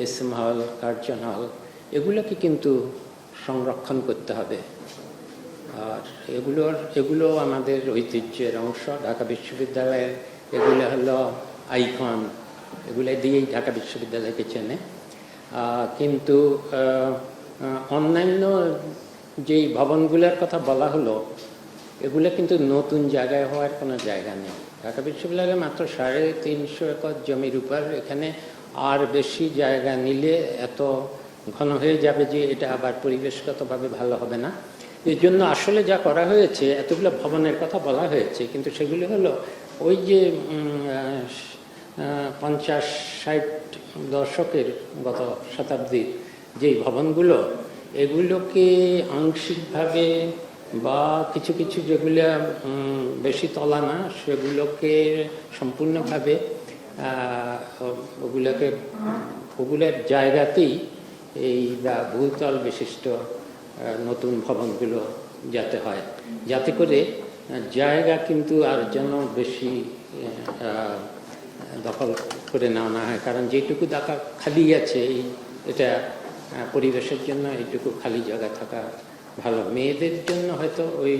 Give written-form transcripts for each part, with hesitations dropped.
SM হল, Curzon হল, এগুলোকে কিন্তু সংরক্ষণ করতে হবে। আর এগুলো আমাদের ঐতিহ্যের অংশ। ঢাকা বিশ্ববিদ্যালয়ের এগুলো হলো আইকন, এগুলো দিয়েই ঢাকা বিশ্ববিদ্যালয়কে চেনে। কিন্তু অন্যান্য যেই ভবনগুলোর কথা বলা হলো, এগুলো কিন্তু নতুন জায়গায় হওয়ার কোনো জায়গা নেই। ঢাকা বিশ্ববিদ্যালয়ে মাত্র 350 একর জমির উপর, এখানে আর বেশি জায়গা নিলে এত ঘন হয়ে যাবে যে এটা আবার পরিবেশগতভাবে ভালো হবে না। এর জন্য আসলে যা করা হয়েছে, এতগুলো ভবনের কথা বলা হয়েছে, কিন্তু সেগুলো হলো ওই যে 50-60 দশকের গত শতাব্দীর যেই ভবনগুলো, এগুলোকে আংশিকভাবে বা কিছু কিছু যেগুলো বেশি তলা না, সেগুলোকে সম্পূর্ণভাবে ওগুলোর জায়গাতেই এই ভূতল বিশিষ্ট নতুন ভবনগুলো যাতে হয়, যাতে করে জায়গা কিন্তু আর যেন বেশি দখল করে নেওয়া না হয়। কারণ যেটুকু জায়গা খালি আছে, এটা পরিবেশের জন্য এইটুকু খালি জায়গা থাকা ভালো। মেয়েদের জন্য হয়তো ওই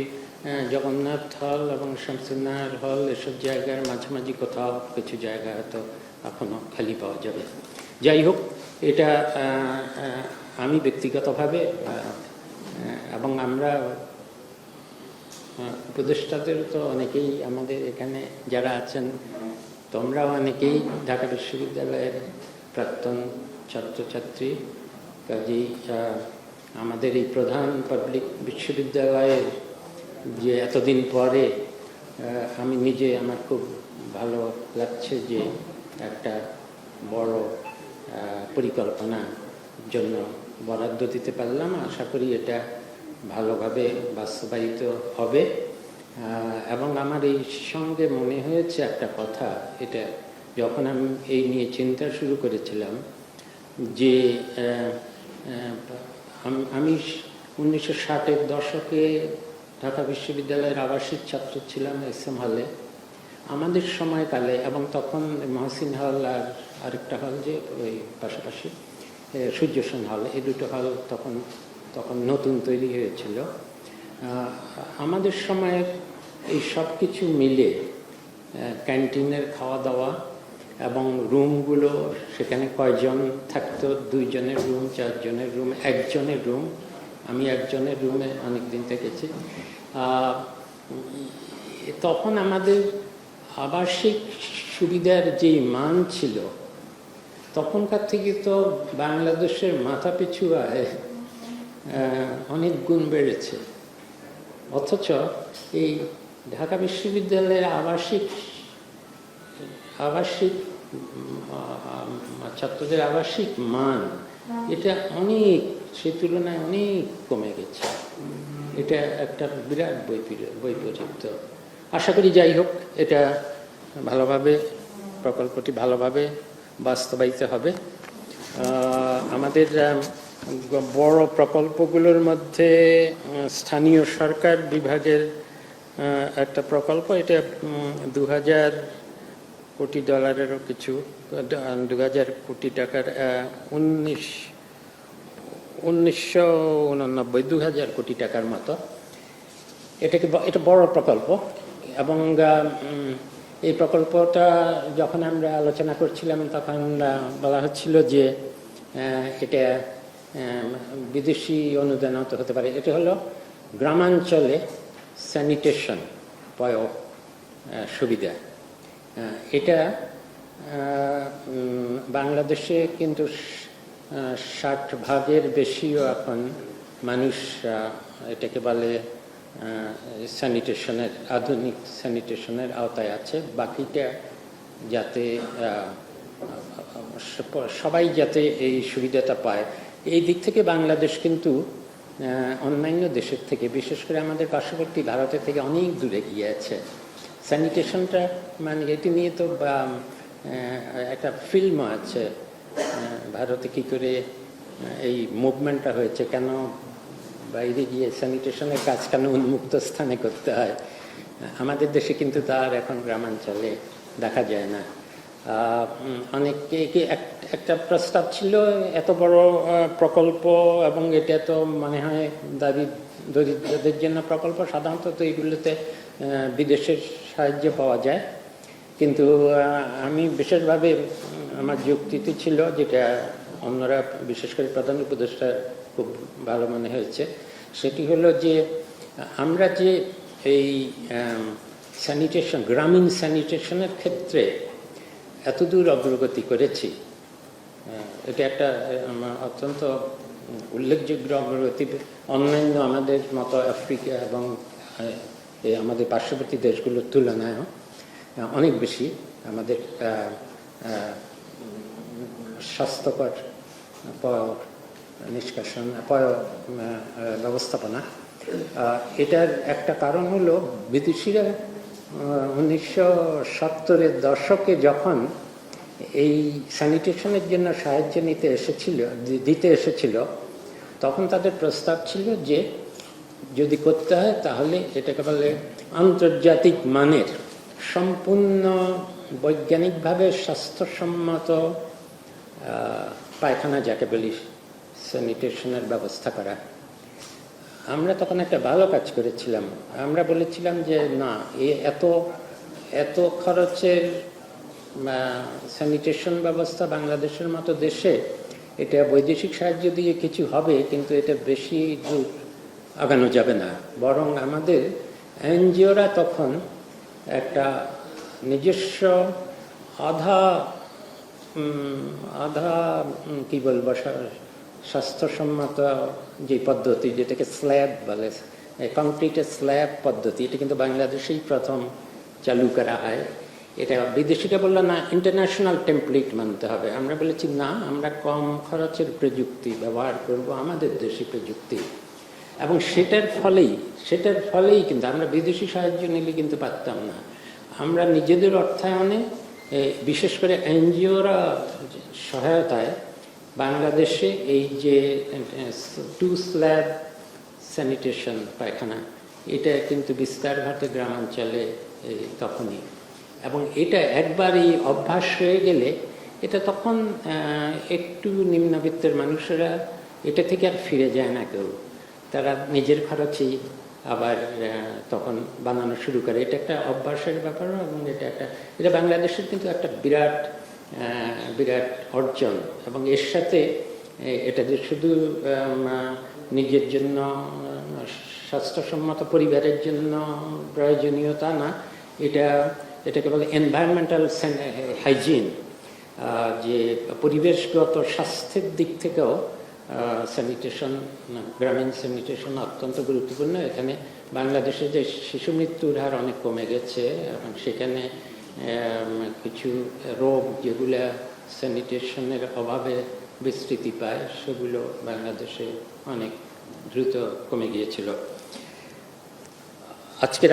জগন্নাথ হল এবং শামসুন্নাহার হল, এসব জায়গার মাঝামাঝি কোথাও কিছু জায়গা হয়তো এখনও খালি পাওয়া যাবে। যাই হোক, এটা আমি ব্যক্তিগতভাবে এবং আমরা উপদেষ্টাদের তো অনেকেই আমাদের এখানে যারা আছেন, তোমরাও অনেকেই ঢাকা বিশ্ববিদ্যালয়ের প্রাক্তন ছাত্রছাত্রী, কাজেই আমাদের এই প্রধান পাবলিক বিশ্ববিদ্যালয়ের যে এতদিন পরে আমি নিজে, আমার খুব ভালো লাগছে যে একটা বড় পরিকল্পনার জন্য বরাদ্দ দিতে পারলাম। আশা করি এটা ভালোভাবে বাস্তবায়িত হবে। এবং আমার এই সঙ্গে মনে হয়েছে একটা কথা, এটা যখন আমি এই নিয়ে চিন্তা শুরু করেছিলাম, যে আমি 1960-এর দশকে ঢাকা বিশ্ববিদ্যালয়ের আবাসিক ছাত্র ছিলাম এসএম হলে। আমাদের সময়কালে, এবং তখন মহসিন হল আর আরেকটা হল যে ওই পাশাপাশি সূর্যসেন হল, এই দুটো হল তখন নতুন তৈরি হয়েছিল। আমাদের সময়ে এই সব কিছু মিলে ক্যান্টিনের খাওয়া দাওয়া এবং রুমগুলো, সেখানে কয়জন থাকতো, 2 জনের রুম, 4 জনের রুম, 1 জনের রুম, আমি 1 জনের রুমে অনেকদিন থেকেছি। তখন আমাদের আবাসিক সুবিধার যেই মান ছিল, তখনকার থেকে তো বাংলাদেশের মাথাপিছু আয় অনেক গুণ বেড়েছে। অথচ এই ঢাকা বিশ্ববিদ্যালয়ের আবাসিক ছাত্রদের আবাসিক মান, এটা অনেক, সে তুলনায় অনেক কমে গেছে। এটা একটা বিরাট বৈপরীত্য। আশা করি যাই হোক, এটা ভালোভাবে, প্রকল্পটি ভালোভাবে বাস্তবায়িত হবে। আমাদের বড় প্রকল্পগুলোর মধ্যে স্থানীয় সরকার বিভাগের একটা প্রকল্প, এটা $2000 কোটি কিছু, 2000 কোটি টাকার, 1989 2000 কোটি টাকার মতো। এটা বড় প্রকল্প। এবং এই প্রকল্পটা যখন আমরা আলোচনা করছিলাম, তখন বলা হচ্ছিল যে এটা বিদেশি অনুদান হতে পারে। এটা হলো গ্রামাঞ্চলে স্যানিটেশন সুবিধা। এটা বাংলাদেশে কিন্তু 60% বেশিও এখন মানুষ এটাকে বলে স্যানিটেশনের, আধুনিক স্যানিটেশনের আওতায় আছে। বাকিটা যাতে সবাই যাতে এই সুবিধাটা পায়, এই দিক থেকে বাংলাদেশ কিন্তু অন্যান্য দেশের থেকে, বিশেষ করে আমাদের পার্শ্ববর্তী ভারতের থেকে অনেক দূরে গিয়ে আছে। স্যানিটেশনটা মানে এটি নিয়ে তো একটা ফিল্মও আছে, ভারতে কী করে এই মুভমেন্টটা হয়েছে, কেন বাইরে গিয়ে স্যানিটেশনের কাজ কেন উন্মুক্ত স্থানে করতে হয়। আমাদের দেশে কিন্তু তার এখন গ্রামাঞ্চলে দেখা যায় না। অনেকে একটা প্রস্তাব ছিল এত বড় প্রকল্প, এবং এটা তো মনে হয় দরিদ্রদের জন্য প্রকল্প, সাধারণত তো এগুলোতে বিদেশের সাহায্য পাওয়া যায়। কিন্তু আমি বিশেষভাবে আমার যুক্তিটি ছিল, যেটা অন্যরা বিশেষ করে প্রধান উপদেষ্টা খুব ভালো মনে হয়েছে, সেটি হলো যে আমরা যে এই স্যানিটেশন, গ্রামীণ স্যানিটেশনের ক্ষেত্রে এতদূর অগ্রগতি করেছি, এটা একটা অত্যন্ত উল্লেখযোগ্য অগ্রগতি। অন্যান্য আমাদের মতো আফ্রিকা এবং আমাদের পার্শ্ববর্তী দেশগুলোর তুলনায় অনেক বেশি আমাদের স্বাস্থ্যকর নিষ্কাশন ব্যবস্থাপনা। এটার একটা কারণ হলো বিদেশিরা 1970-এর দশকে যখন এই স্যানিটেশনের জন্য সাহায্য দিতে এসেছিল, তখন তাদের প্রস্তাব ছিল যে যদি করতে হয় তাহলে এটাকে বলে আন্তর্জাতিক মানের সম্পূর্ণ বৈজ্ঞানিকভাবে স্বাস্থ্যসম্মত পায়খানা, যাকে বলি স্যানিটেশনের ব্যবস্থা করা। আমরা তখন একটা ভালো কাজ করেছিলাম। আমরা বলেছিলাম যে না, এত খরচের স্যানিটেশন ব্যবস্থা বাংলাদেশের মতো দেশে, এটা বৈদেশিক সাহায্য দিয়ে কিছু হবে, কিন্তু এটা বেশি দূর আগানো যাবে না। বরং আমাদের এনজিওরা তখন একটা নিজস্ব আধা কি বলবো, স্বাস্থ্যসম্মত যে পদ্ধতি, যেটাকে স্ল্যাব বলে, কংক্রিটের স্ল্যাব পদ্ধতি, এটা কিন্তু বাংলাদেশেই প্রথম চালু করা হয়। এটা বিদেশিরা বললো না, ইন্টারন্যাশনাল টেমপ্লেট মানতে হবে। আমরা বলেছি না, আমরা কম খরচের প্রযুক্তি ব্যবহার করব, আমাদের দেশি প্রযুক্তি। এবং সেটার ফলেই কিন্তু আমরা বিদেশি সাহায্য নিলে কিন্তু পারতাম না। আমরা নিজেদের অর্থায়নে, বিশেষ করে এনজিওরা সহায়তায়, বাংলাদেশে এই যে 2 স্ল্যাব স্যানিটেশন পায়খানা, এটা কিন্তু বিস্তার ঘটে গ্রামাঞ্চলে তখনই। এবং এটা একবার এই অভ্যাস হয়ে গেলে, এটা তখন একটু নিম্নবিত্তের মানুষেরা এটা থেকে আর ফিরে যায় না কেউ। তারা নিজের খরচেই আবার তখন বানানো শুরু করে। এটা একটা অভ্যাসের ব্যাপার, এবং এটা বাংলাদেশের কিন্তু একটা বিরাট অর্জন। এবং এর সাথে এটা যে শুধু নিজের জন্য, স্বাস্থ্যসম্মত পরিবারের জন্য প্রয়োজনীয়তা না, এটাকে বলে এনভায়রনমেন্টাল হাইজিন, যে পরিবেশগত স্বাস্থ্যের দিক থেকেও স্যানিটেশন, গ্রামীণ স্যানিটেশন অত্যন্ত গুরুত্বপূর্ণ। এখানে বাংলাদেশে যে শিশু মৃত্যুর হার অনেক কমে গেছে, এবং সেখানে কিছু রোগ যেগুলো স্যানিটেশনের অভাবে বিস্তৃতি পায়, সেগুলো বাংলাদেশে অনেক দ্রুত কমে গিয়েছিল। আজকের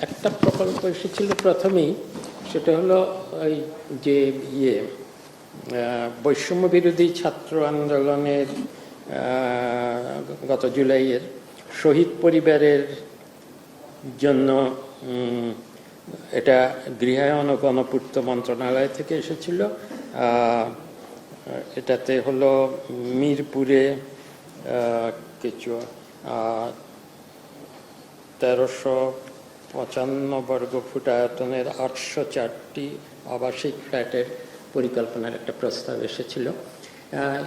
একটা প্রকল্প এসেছিল প্রথমেই, সেটা হলো ওই যে বৈষম্য বিরোধী ছাত্র আন্দোলনের গত জুলাইয়ের শহীদ পরিবারের জন্য, এটা গৃহায়ন ও গণপূর্ত মন্ত্রণালয় থেকে এসেছিল। এটাতে হলো মিরপুরে কিছু 1355 বর্গফুট আয়তনের 804টি আবাসিক ফ্ল্যাটের পরিকল্পনার একটা প্রস্তাব এসেছিল।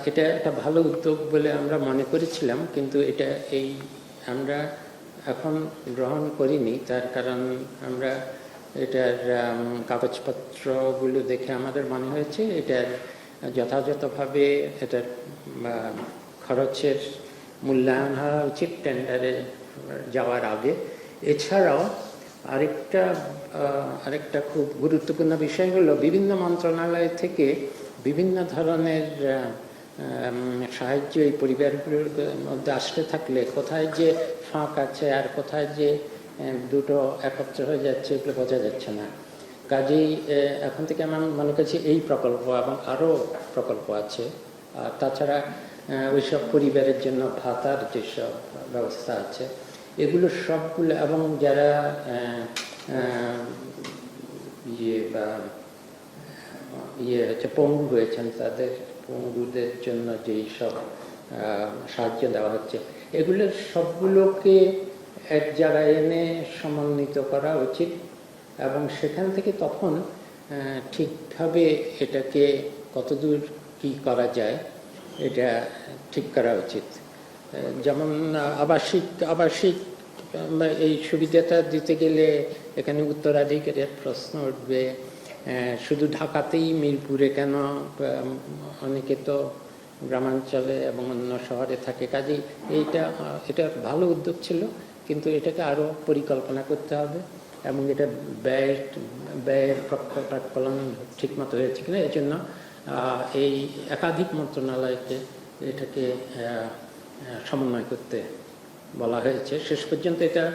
এটা একটা ভালো উদ্যোগ বলে আমরা মনে করেছিলাম, কিন্তু এটা আমরা এখন গ্রহণ করিনি। তার কারণ আমরা এটার কাগজপত্রগুলো দেখে আমাদের মনে হয়েছে এটার যথাযথভাবে এটার খরচের মূল্যায়ন হওয়া উচিত টেন্ডারে যাওয়ার আগে। এছাড়াও আরেকটা খুব গুরুত্বপূর্ণ বিষয় হলো, বিভিন্ন মন্ত্রণালয় থেকে বিভিন্ন ধরনের সাহায্য এই পরিবারগুলোর মধ্যে আসতে থাকলে কোথায় যে ফাঁক আছে আর কোথায় যে দুটো একত্র হয়ে যাচ্ছে, এগুলো বোঝা যাচ্ছে না। কাজেই এখন থেকে আমার মনে করছি এই প্রকল্প এবং আরও প্রকল্প আছে। আর তাছাড়া ওইসব পরিবারের জন্য ভাতার যেসব ব্যবস্থা আছে, এগুলো সবগুলো, এবং যারা ইয়ে বা ইয়ে হচ্ছে পঙ্গু হয়েছেন, তাদের পঙ্গুদের জন্য যেই সব সাহায্য দেওয়া হচ্ছে, এগুলোর সবগুলোকে এক জায়গায় এনে সমন্বিত করা উচিত এবং সেখান থেকে তখন ঠিকভাবে এটাকে কতদূর কি করা যায় এটা ঠিক করা উচিত। যেমন আবাসিক এই সুবিধাটা দিতে গেলে এখানে উত্তরাধিকারের প্রশ্ন উঠবে, শুধু ঢাকাতেই মিরপুরে কেন, অনেকে তো গ্রামাঞ্চলে এবং অন্য শহরে থাকে, কাজেই এটা ভালো উদ্যোগ ছিল, কিন্তু এটাকে আরও পরিকল্পনা করতে হবে এবং এটা ব্যয়ের প্রাক্কলন ঠিকমতো হয়েছে কিনা এই জন্য এই একাধিক মন্ত্রণালয়কে এটাকে সমন্বয় করতে বলা হয়েছে। শেষ পর্যন্ত এটা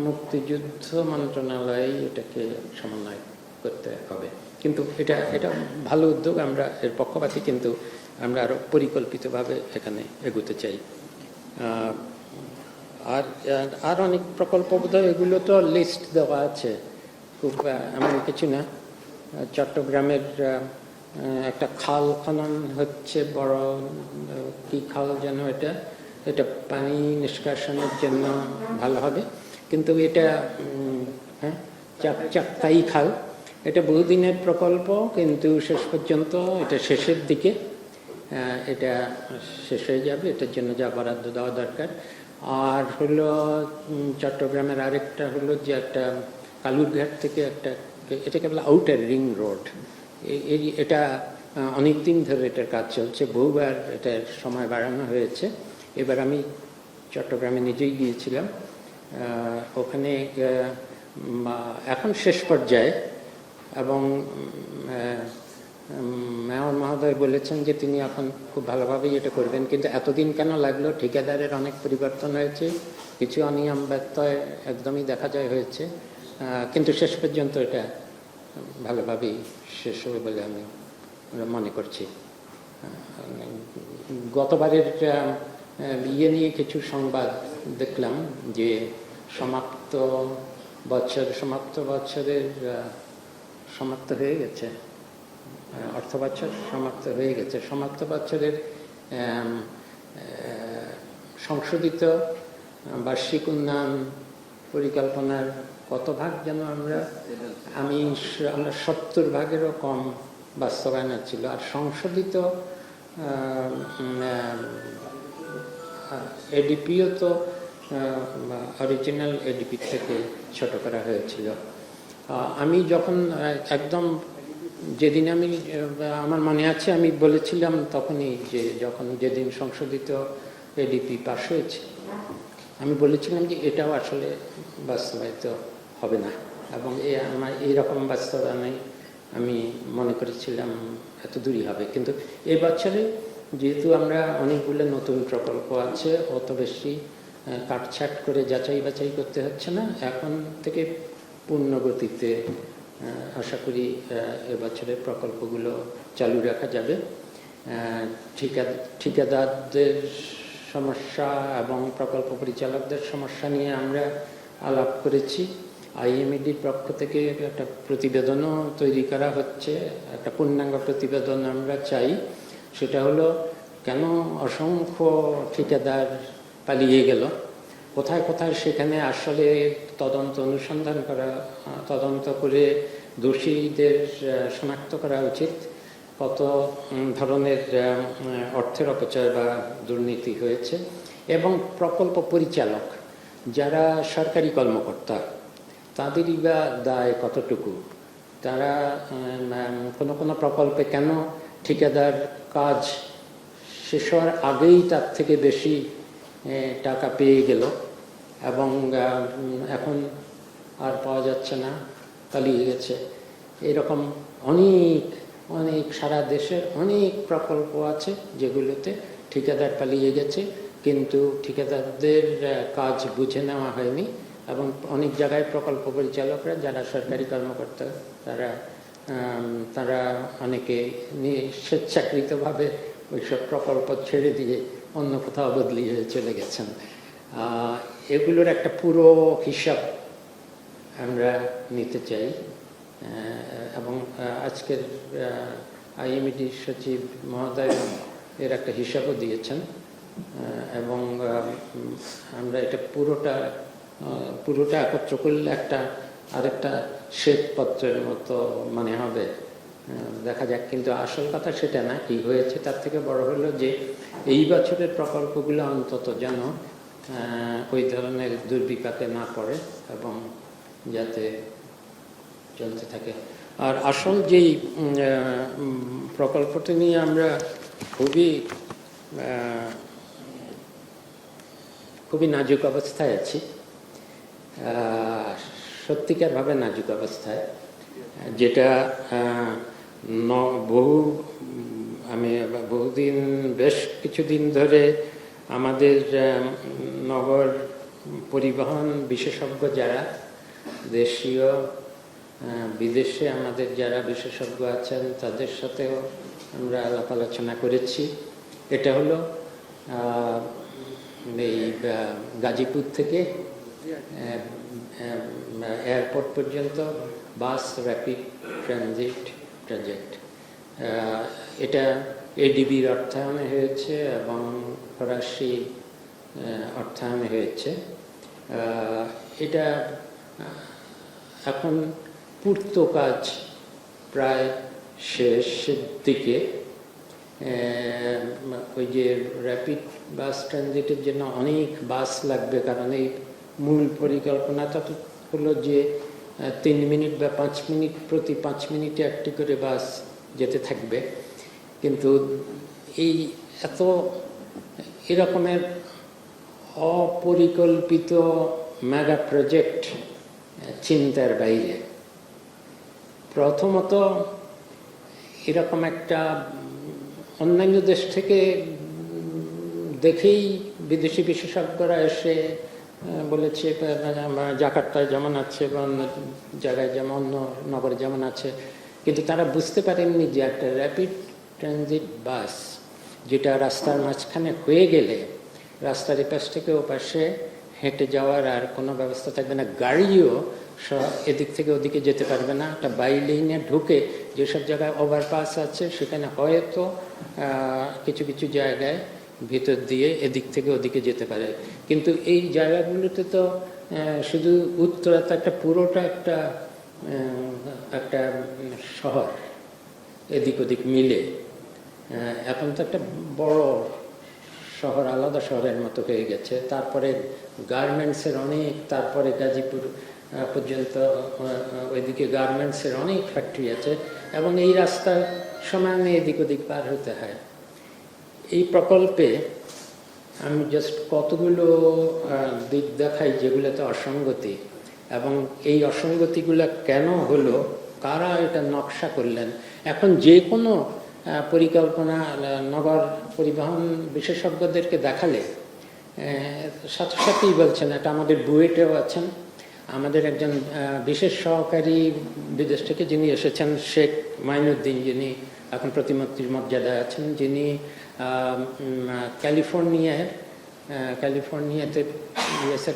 মুক্তিযুদ্ধ মন্ত্রণালয় এটাকে সমন্বয় করতে হবে, কিন্তু এটা ভালো উদ্যোগ, আমরা এর পক্ষপাতী, কিন্তু আমরা আরও পরিকল্পিতভাবে এখানে এগোতে চাই। আর অনেক প্রকল্প বোধহয় এগুলো তো লিস্ট দেওয়া আছে, খুব এমন কিছু না। চট্টগ্রামের একটা খাল খনন হচ্ছে, বড় কি খাল যেন, এটা পানি নিষ্কাশনের জন্য ভালো হবে, কিন্তু এটা চাক্তাই খাল, এটা বহুদিনের প্রকল্প, কিন্তু শেষ পর্যন্ত এটা শেষের দিকে, এটা শেষ হয়ে যাবে, এটার জন্য যা বরাদ্দ দেওয়া দরকার। আর হলো চট্টগ্রামের আরেকটা হলো যে একটা কালুরঘাট থেকে এটাকে বলে আউটার রিং রোড, এটা অনেক দিন ধরে এটার কাজ চলছে, বহুবার এটার সময় বাড়ানো হয়েছে। এবার আমি চট্টগ্রামে নিজেই গিয়েছিলাম, ওখানে এখন শেষ পর্যায়ে, এবং মেয়র মহোদয় বলেছেন যে তিনি এখন খুব ভালোভাবেই এটা করবেন, কিন্তু এতদিন কেন লাগলো? ঠিকাদারের অনেক পরিবর্তন হয়েছে, কিছু অনিয়ম ব্যত্যয় একদমই দেখা যায় হয়েছে, কিন্তু শেষ পর্যন্ত এটা ভালোভাবেই শেষ হবে বলে আমি মনে করছি। গতবারের ইয়ে নিয়ে কিছু সংবাদ দেখলাম যে সমাপ্ত বছরের সমাপ্ত হয়ে গেছে, অর্থ বছর সমাপ্ত হয়ে গেছে, সমাপ্ত বছরের সংশোধিত বার্ষিক উন্নয়ন পরিকল্পনার কত ভাগ যেন আমরা 70 ভাগেরও কম বাস্তবায়ন ছিল, আর সংশোধিত এডিপিও তো অরিজিনাল এডিপি থেকে ছোট করা হয়েছিল। আমি যখন একদম যেদিন আমার মনে আছে আমি বলেছিলাম তখনই যে যেদিন সংশোধিত এডিপি পাস হয়েছে, আমি বলেছিলাম যে এটাও আসলে বাস্তবায়িত হবে না, এবং আমার এইরকম বাস্তবায়নে আমি মনে করেছিলাম এত দূরই হবে। কিন্তু এই বছরে যেহেতু আমরা অনেকগুলো নতুন প্রকল্প আছে, অত বেশি কাটছাট করে যাচাই বাছাই করতে হচ্ছে না, এখন থেকে পূর্ণ গতিতে আশা করি এবছরের প্রকল্পগুলো চালু রাখা যাবে। ঠিকাদারদের সমস্যা এবং প্রকল্প পরিচালকদের সমস্যা নিয়ে আমরা আলাপ করেছি। আইএমইডির পক্ষ থেকে একটা প্রতিবেদনও তৈরি করা হচ্ছে, একটা পূর্ণাঙ্গ প্রতিবেদন আমরা চাই। সেটা হলো কেন অসংখ্য ঠিকাদার পালিয়ে গেল, কোথায় কোথায় সেখানে আসলে অনুসন্ধান করা, তদন্ত করে দোষীদের শনাক্ত করা উচিত, কত ধরনের অর্থের অপচয় বা দুর্নীতি হয়েছে, এবং প্রকল্প পরিচালক যারা সরকারি কর্মকর্তা তাদেরই বা দায় কতটুকু, তারা কোনো প্রকল্পে কেন ঠিকাদার কাজ শেষ হওয়ার আগেই তার থেকে বেশি টাকা পেয়ে গেল এবং এখন আর পাওয়া যাচ্ছে না, পালিয়ে গেছে। এরকম অনেক সারা দেশের অনেক প্রকল্প আছে যেগুলোতে ঠিকাদার পালিয়ে গেছে, কিন্তু ঠিকাদারদের কাজ বুঝে নেওয়া হয়নি, এবং অনেক জায়গায় প্রকল্প পরিচালকরা যারা সরকারি কর্মকর্তা তারা অনেকে স্বেচ্ছাকৃতভাবে ওইসব প্রকল্প ছেড়ে দিয়ে অন্য কোথাও বদলি হয়ে চলে গেছেন। এগুলোর একটা পুরো হিসাব আমরা নিতে চাই, এবং আজকের আইএমইডি সচিব মহোদয় এর একটা হিসাবও দিয়েছেন, এবং আমরা এটা পুরোটা একত্র করলে আরেকটা শ্বেতপত্রের মতো মানে হবে, দেখা যাক। কিন্তু আসল কথা সেটা না, কি হয়েছে তার থেকে বড় হলো যে এই বছরের প্রকল্পগুলো অন্তত যেন ওই ধরনের দুর্বিপাকে না পড়ে এবং যাতে চলতে থাকে। আর আসল যেই প্রকল্পটি নিয়ে আমরা খুবই নাজুক অবস্থায় আছি, সত্যিকারভাবে নাজুক অবস্থায়, যেটা বহুদিন বেশ কিছুদিন ধরে আমাদের নগর পরিবহন বিশেষজ্ঞ যারা দেশীয় বিদেশে আমাদের যারা বিশেষজ্ঞ আছেন তাদের সাথেও আমরা আলাপ আলোচনা করেছি। এটা হলো এই গাজীপুর থেকে এয়ারপোর্ট পর্যন্ত বাস র্যাপিড ট্রানজিট প্রজেক্ট। এটা এডিবির অর্থায়নে হয়েছে এবং ফরাসি অর্থায়নে হয়েছে। এটা এখন পূর্ত কাজ প্রায় শেষের দিকে। ওই যে র্যাপিড বাস ট্রানজিটের জন্য অনেক বাস লাগবে, কারণ এই মূল পরিকল্পনাটা তো হলো যে 3 মিনিট বা 5 মিনিট, প্রতি 5 মিনিটে একটি করে বাস যেতে থাকবে। কিন্তু এরকমের অপরিকল্পিত মেগা প্রজেক্ট চিন্তার বাইরে। প্রথমত এরকম একটা অন্যান্য দেশ থেকে দেখেই বিদেশি বিশেষজ্ঞরা এসে বলেছে, জাকার্তায় যেমন আছে বা অন্য জায়গায় যেমন অন্য নগরে যেমন আছে, কিন্তু তারা বুঝতে পারেননি যে একটা র্যাপিড ট্রানজিট বাস যেটা রাস্তার মাঝখানে হয়ে গেলে রাস্তার এপাশ থেকে ওপাশে হেঁটে যাওয়ার আর কোনো ব্যবস্থা থাকবে না, গাড়িও এদিক থেকে ওদিকে যেতে পারবে না। একটা বাই লেনে ঢুকে যেসব জায়গায় ওভারপাস আছে সেখানে হয়তো কিছু কিছু জায়গায় ভিতর দিয়ে এদিক থেকে ওদিকে যেতে পারে, কিন্তু এই জায়গাগুলোতে তো শুধু উত্তরাতে পুরোটা একটা শহর এদিক ওদিক মিলে। এখন তো একটা বড় শহর, আলাদা শহরের মতো হয়ে গেছে। তারপরে গার্মেন্টসের অনেক, তারপরে গাজীপুর পর্যন্ত ওইদিকে গার্মেন্টসের অনেক ফ্যাক্টরি আছে, এবং এই রাস্তার সমানে এদিক ওদিক পার হতে হয়। এই প্রকল্পে আমি জাস্ট কতগুলো দিক দেখাই যেগুলোতে অসঙ্গতি, এবং এই অসঙ্গতিগুলো কেন হলো, কারা এটা নকশা করলেন। এখন যে কোনো পরিকল্পনা নগর পরিবহন বিশেষজ্ঞদেরকে দেখালে সাথে সাথেই বলছেন, এটা আমাদের বুয়েটেও আছেন, আমাদের একজন বিশেষ সহকারী বিদেশ থেকে যিনি এসেছেন, শেখ মাইনুদ্দিন, যিনি এখন প্রতিমন্ত্রীর মর্যাদায় আছেন, যিনি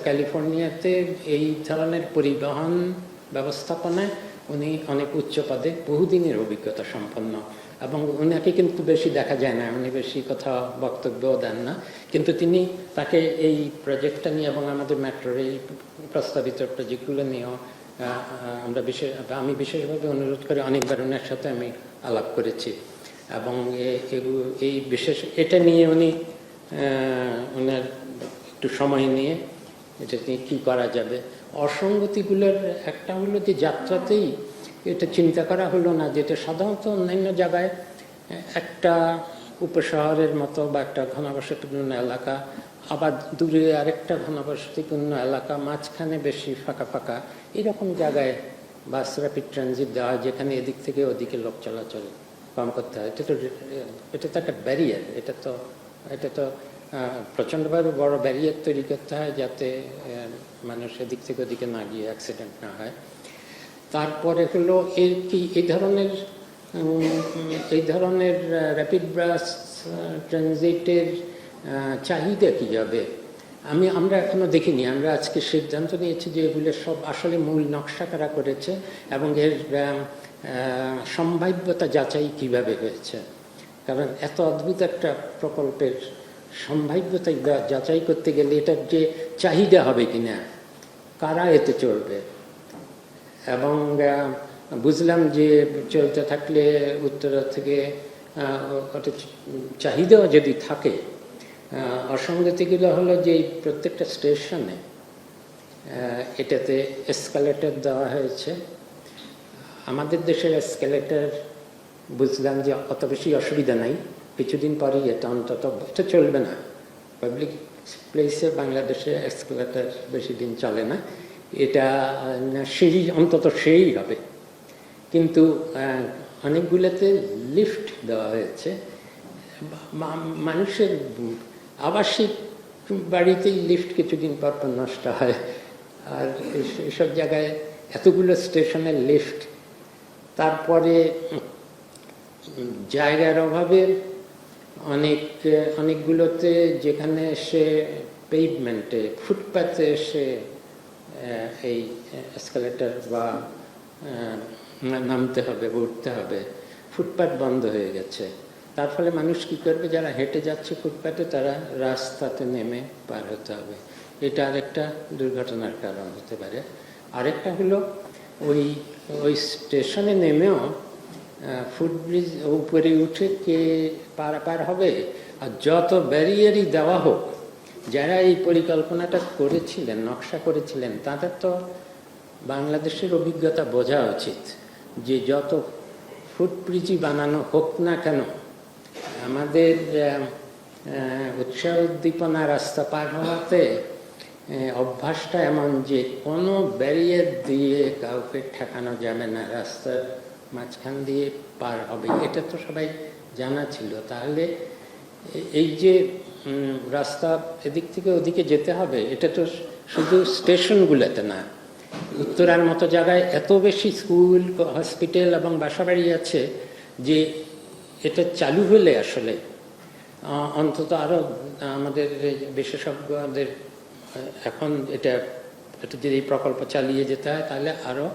ক্যালিফোর্নিয়াতে এই ধরনের পরিবহন ব্যবস্থাপনায় উনি অনেক উচ্চ পদে বহুদিনের অভিজ্ঞতা সম্পন্ন, এবং উনাকে কিন্তু বেশি দেখা যায় না, উনি বেশি কথা বক্তব্যও দেন না, কিন্তু তাকে এই প্রজেক্টটা নিয়ে এবং আমাদের মেট্রোর এই প্রস্তাবিত প্রজেক্টগুলো নিয়েও আমি বিশেষভাবে অনুরোধ করে অনেকবার ওনার সাথে আমি আলাপ করেছি, এবং এটা নিয়ে উনি ওনার একটু সময় নিয়ে এটা নিয়ে কী করা যাবে। অসঙ্গতিগুলোর একটা হলো যে যাত্রাতেই এটা চিন্তা করা হলো না, যেটা সাধারণত অন্যান্য জায়গায় একটা উপশহরের মতো বা একটা ঘনবসতিপূর্ণ এলাকা, আবার দূরে আরেকটা ঘনবসতিপূর্ণ এলাকা, মাঝখানে বেশি ফাঁকা ফাঁকা, এরকম জায়গায় বাস র্যাপিড ট্রানজিট দেওয়া হয়, যেখানে এদিক থেকে ওদিকে লোক চলাচল কম করতে হয়। এটা তো একটা ব্যারিয়ার, এটা তো প্রচণ্ডভাবে বড় ব্যারিয়ার তৈরি করতে হয়, যাতে মানুষ এদিক থেকে ওদিকে না গিয়ে অ্যাক্সিডেন্ট না হয়। তারপরে হলো এই ধরনের র্যাপিড বাস ট্রানজিটের চাহিদা কী হবে। আমরা এখনো দেখিনি। আমরা আজকে সিদ্ধান্ত নিয়েছি যে এগুলো সব আসলে মূল নকশা কারা করেছে এবং এর সম্ভাব্যতা যাচাই কিভাবে হয়েছে। কারণ এত অদ্ভুত একটা প্রকল্পের সম্ভাব্যতা যাচাই করতে গেলে এটার যে চাহিদা হবে কিনা, কারা এতে চলবে, এবং বুঝলাম যে চলতে থাকলে উত্তরা থেকে চাহিদাও যদি থাকে। অসঙ্গতিগুলো হলো যে প্রত্যেকটা স্টেশনে এটাতে এসকালেটর দেওয়া হয়েছে। আমাদের দেশের এসকালেটর বুঝলাম যে অত বেশি অসুবিধা নাই, কিছুদিন পরেই এটা অন্তত এটা চলবে না। পাবলিক প্লেসে বাংলাদেশে এসকালেটর বেশি দিন চলে না, এটা সিঁড়ি অন্তত সেই হবে। কিন্তু অনেকগুলোতে লিফট দেওয়া হয়েছে। মানুষের আবাসিক বাড়িতেই লিফট কিছুদিন পর পর নষ্ট হয়, আর এসব জায়গায় এতগুলো স্টেশনের লিফট। তারপরে জায়গার অভাবে অনেকগুলোতে যেখানে সে পেভমেন্টে ফুটপাথে এসে এই এসকালেটর বা নামতে হবে বা উঠতে হবে, ফুটপাথ বন্ধ হয়ে গেছে। তার ফলে মানুষ কী করবে, যারা হেঁটে যাচ্ছে ফুটপাথে তারা রাস্তাতে নেমে পার হতে হবে। এটা আরেকটা দুর্ঘটনার কারণ হতে পারে। আরেকটা হলো ওই স্টেশনে নেমেও ফুটব্রিজ উপরে উঠে কে পার হবে। আর যত ব্যারিয়ারই দেওয়া হোক, যারা এই পরিকল্পনাটা করেছিলেন, নকশা করেছিলেন, তাদের তো বাংলাদেশের অভিজ্ঞতা বোঝা উচিত যে যত ফুটব্রিজই বানানো হোক না কেন, আমাদের উৎসাহ উদ্দীপনা রাস্তা পার হওয়াতে অভ্যাসটা এমন যে কোনো ব্যারিয়ার দিয়ে কাউকে ঠেকানো যাবে না, রাস্তার মাঝখান দিয়ে পার হবে, এটা তো সবাই জানা ছিল। তাহলে এই যে রাস্তা এদিক থেকে ওদিকে যেতে হবে, এটা তো শুধু স্টেশনগুলোতে না, উত্তরার মতো জায়গায় এত বেশি স্কুল, হসপিটাল এবং বাসাবাড়ি আছে যে এটা চালু হলে আসলে অন্তত আরও আমাদের বিশেষজ্ঞদের এখন এটা যদি এই প্রকল্প চালিয়ে যেতে হয় তাহলে আরও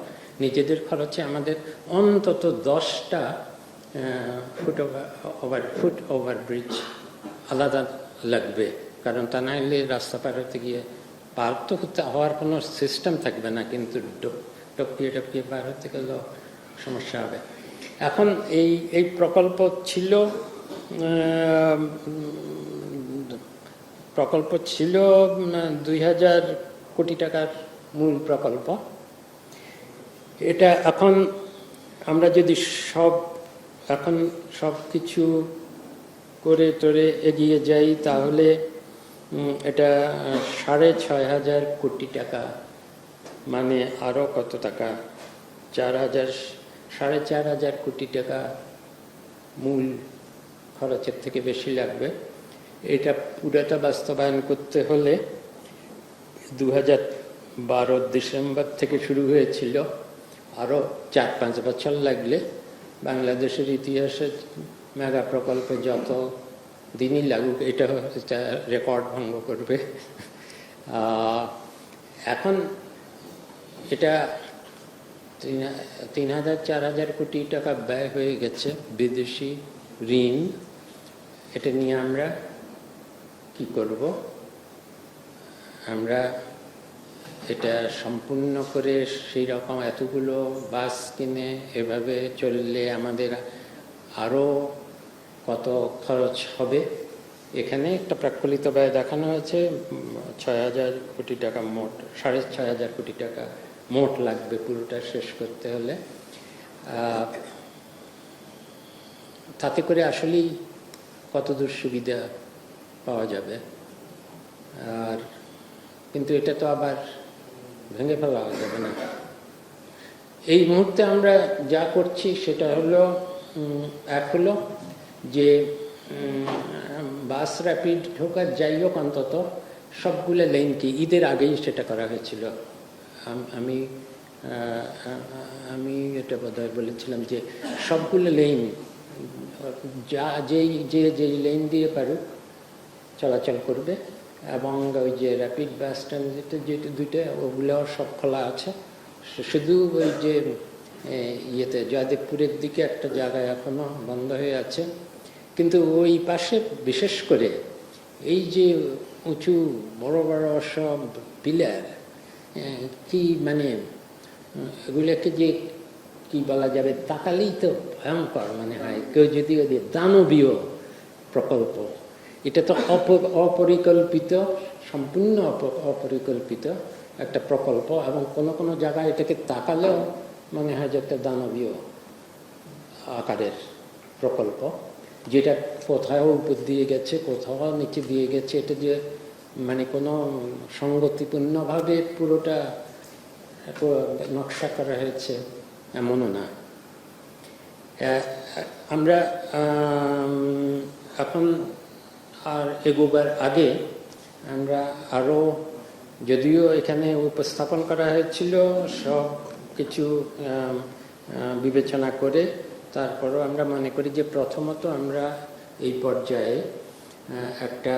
নিজেদের খরচে আমাদের অন্তত 10টা ফুট ওভার ব্রিজ আলাদা লাগবে। কারণ তা না হলে রাস্তা পার হতে গিয়ে পার তো হওয়ার কোনো সিস্টেম থাকবে না, কিন্তু টপকিয়ে পার হতে গেলেও সমস্যা হবে। এখন এই প্রকল্প ছিল 2000 কোটি টাকার মূল প্রকল্প। এটা এখন আমরা যদি সব কিছু করে টোরে এগিয়ে যাই তাহলে এটা 6500 কোটি টাকা, মানে আরও কত টাকা, 4500 কোটি টাকা মূল খরচের থেকে বেশি লাগবে। এটা পুরোটা বাস্তবায়ন করতে হলে 2012 ডিসেম্বর থেকে শুরু হয়েছিল, আরও 4-5 বছর লাগলে বাংলাদেশের ইতিহাসে মেগা প্রকল্পে যত দিনই লাগুক এটা রেকর্ড ভঙ্গ করবে। এখন এটা 3000-4000 কোটি টাকা ব্যয় হয়ে গেছে বিদেশি ঋণ। এটা নিয়ে আমরা কি করব? আমরা এটা সম্পূর্ণ করে সেই রকম এতগুলো বাস কিনে এভাবে চললে আমাদের আরও কত খরচ হবে। এখানে একটা প্রাক্কলিত ব্যয় দেখানো হয়েছে 6000 কোটি টাকা মোট, 6500 কোটি টাকা মোট লাগবে পুরোটা শেষ করতে হলে। তাতে করে আসলেই কতদূর সুবিধা পাওয়া যাবে। আর কিন্তু এটা তো আবার ভেঙে ফেলা যাবে না। এই মুহূর্তে আমরা যা করছি সেটা হলো যে বাস র্যাপিড হোক আর যাই হোক, অন্তত সবগুলো লেনকে ঈদের আগেই সেটা করা হয়েছিল। আমি এটা বোধহয় বলেছিলাম যে সবগুলো লেন যেই লেন দিয়ে পারুক চলাচল করবে এবং ওই যে র্যাপিড বাস ট্রানজিটের যেটা দুইটা ওগুলো সব খোলা আছে। শুধু ওই যে ইয়েতে জয়দেবপুরের দিকে একটা জায়গায় এখনো বন্ধ হয়ে আছে। কিন্তু ওই পাশে বিশেষ করে এই যে উঁচু বড় বড় সব পিলার, কি মানে এগুলোকে যে কি বলা যাবে, তাকালেই তো ভয়ঙ্কর মনে হয়। কেউ যদি ওদের দানবীয় প্রকল্প, এটা তো অপরিকল্পিত, সম্পূর্ণ অপরিকল্পিত একটা প্রকল্প, এবং কোনো কোনো জায়গায় এটাকে তাকালেও মনে হয় যে একটা দানবীয় আকারের প্রকল্প, যেটা কোথাও উপর দিয়ে গেছে, কোথাও নিচে দিয়ে গেছে। এটা যে মানে কোনো সঙ্গতিপূর্ণভাবে পুরোটা নকশা করা হয়েছে এমনও না। আমরা এখন আর এগোবার আগে আমরা আরও, যদিও এখানে উপস্থাপন করা হয়েছিল সব কিছু বিবেচনা করে, তারপরও আমরা মনে করি যে প্রথমত আমরা এই পর্যায়ে একটা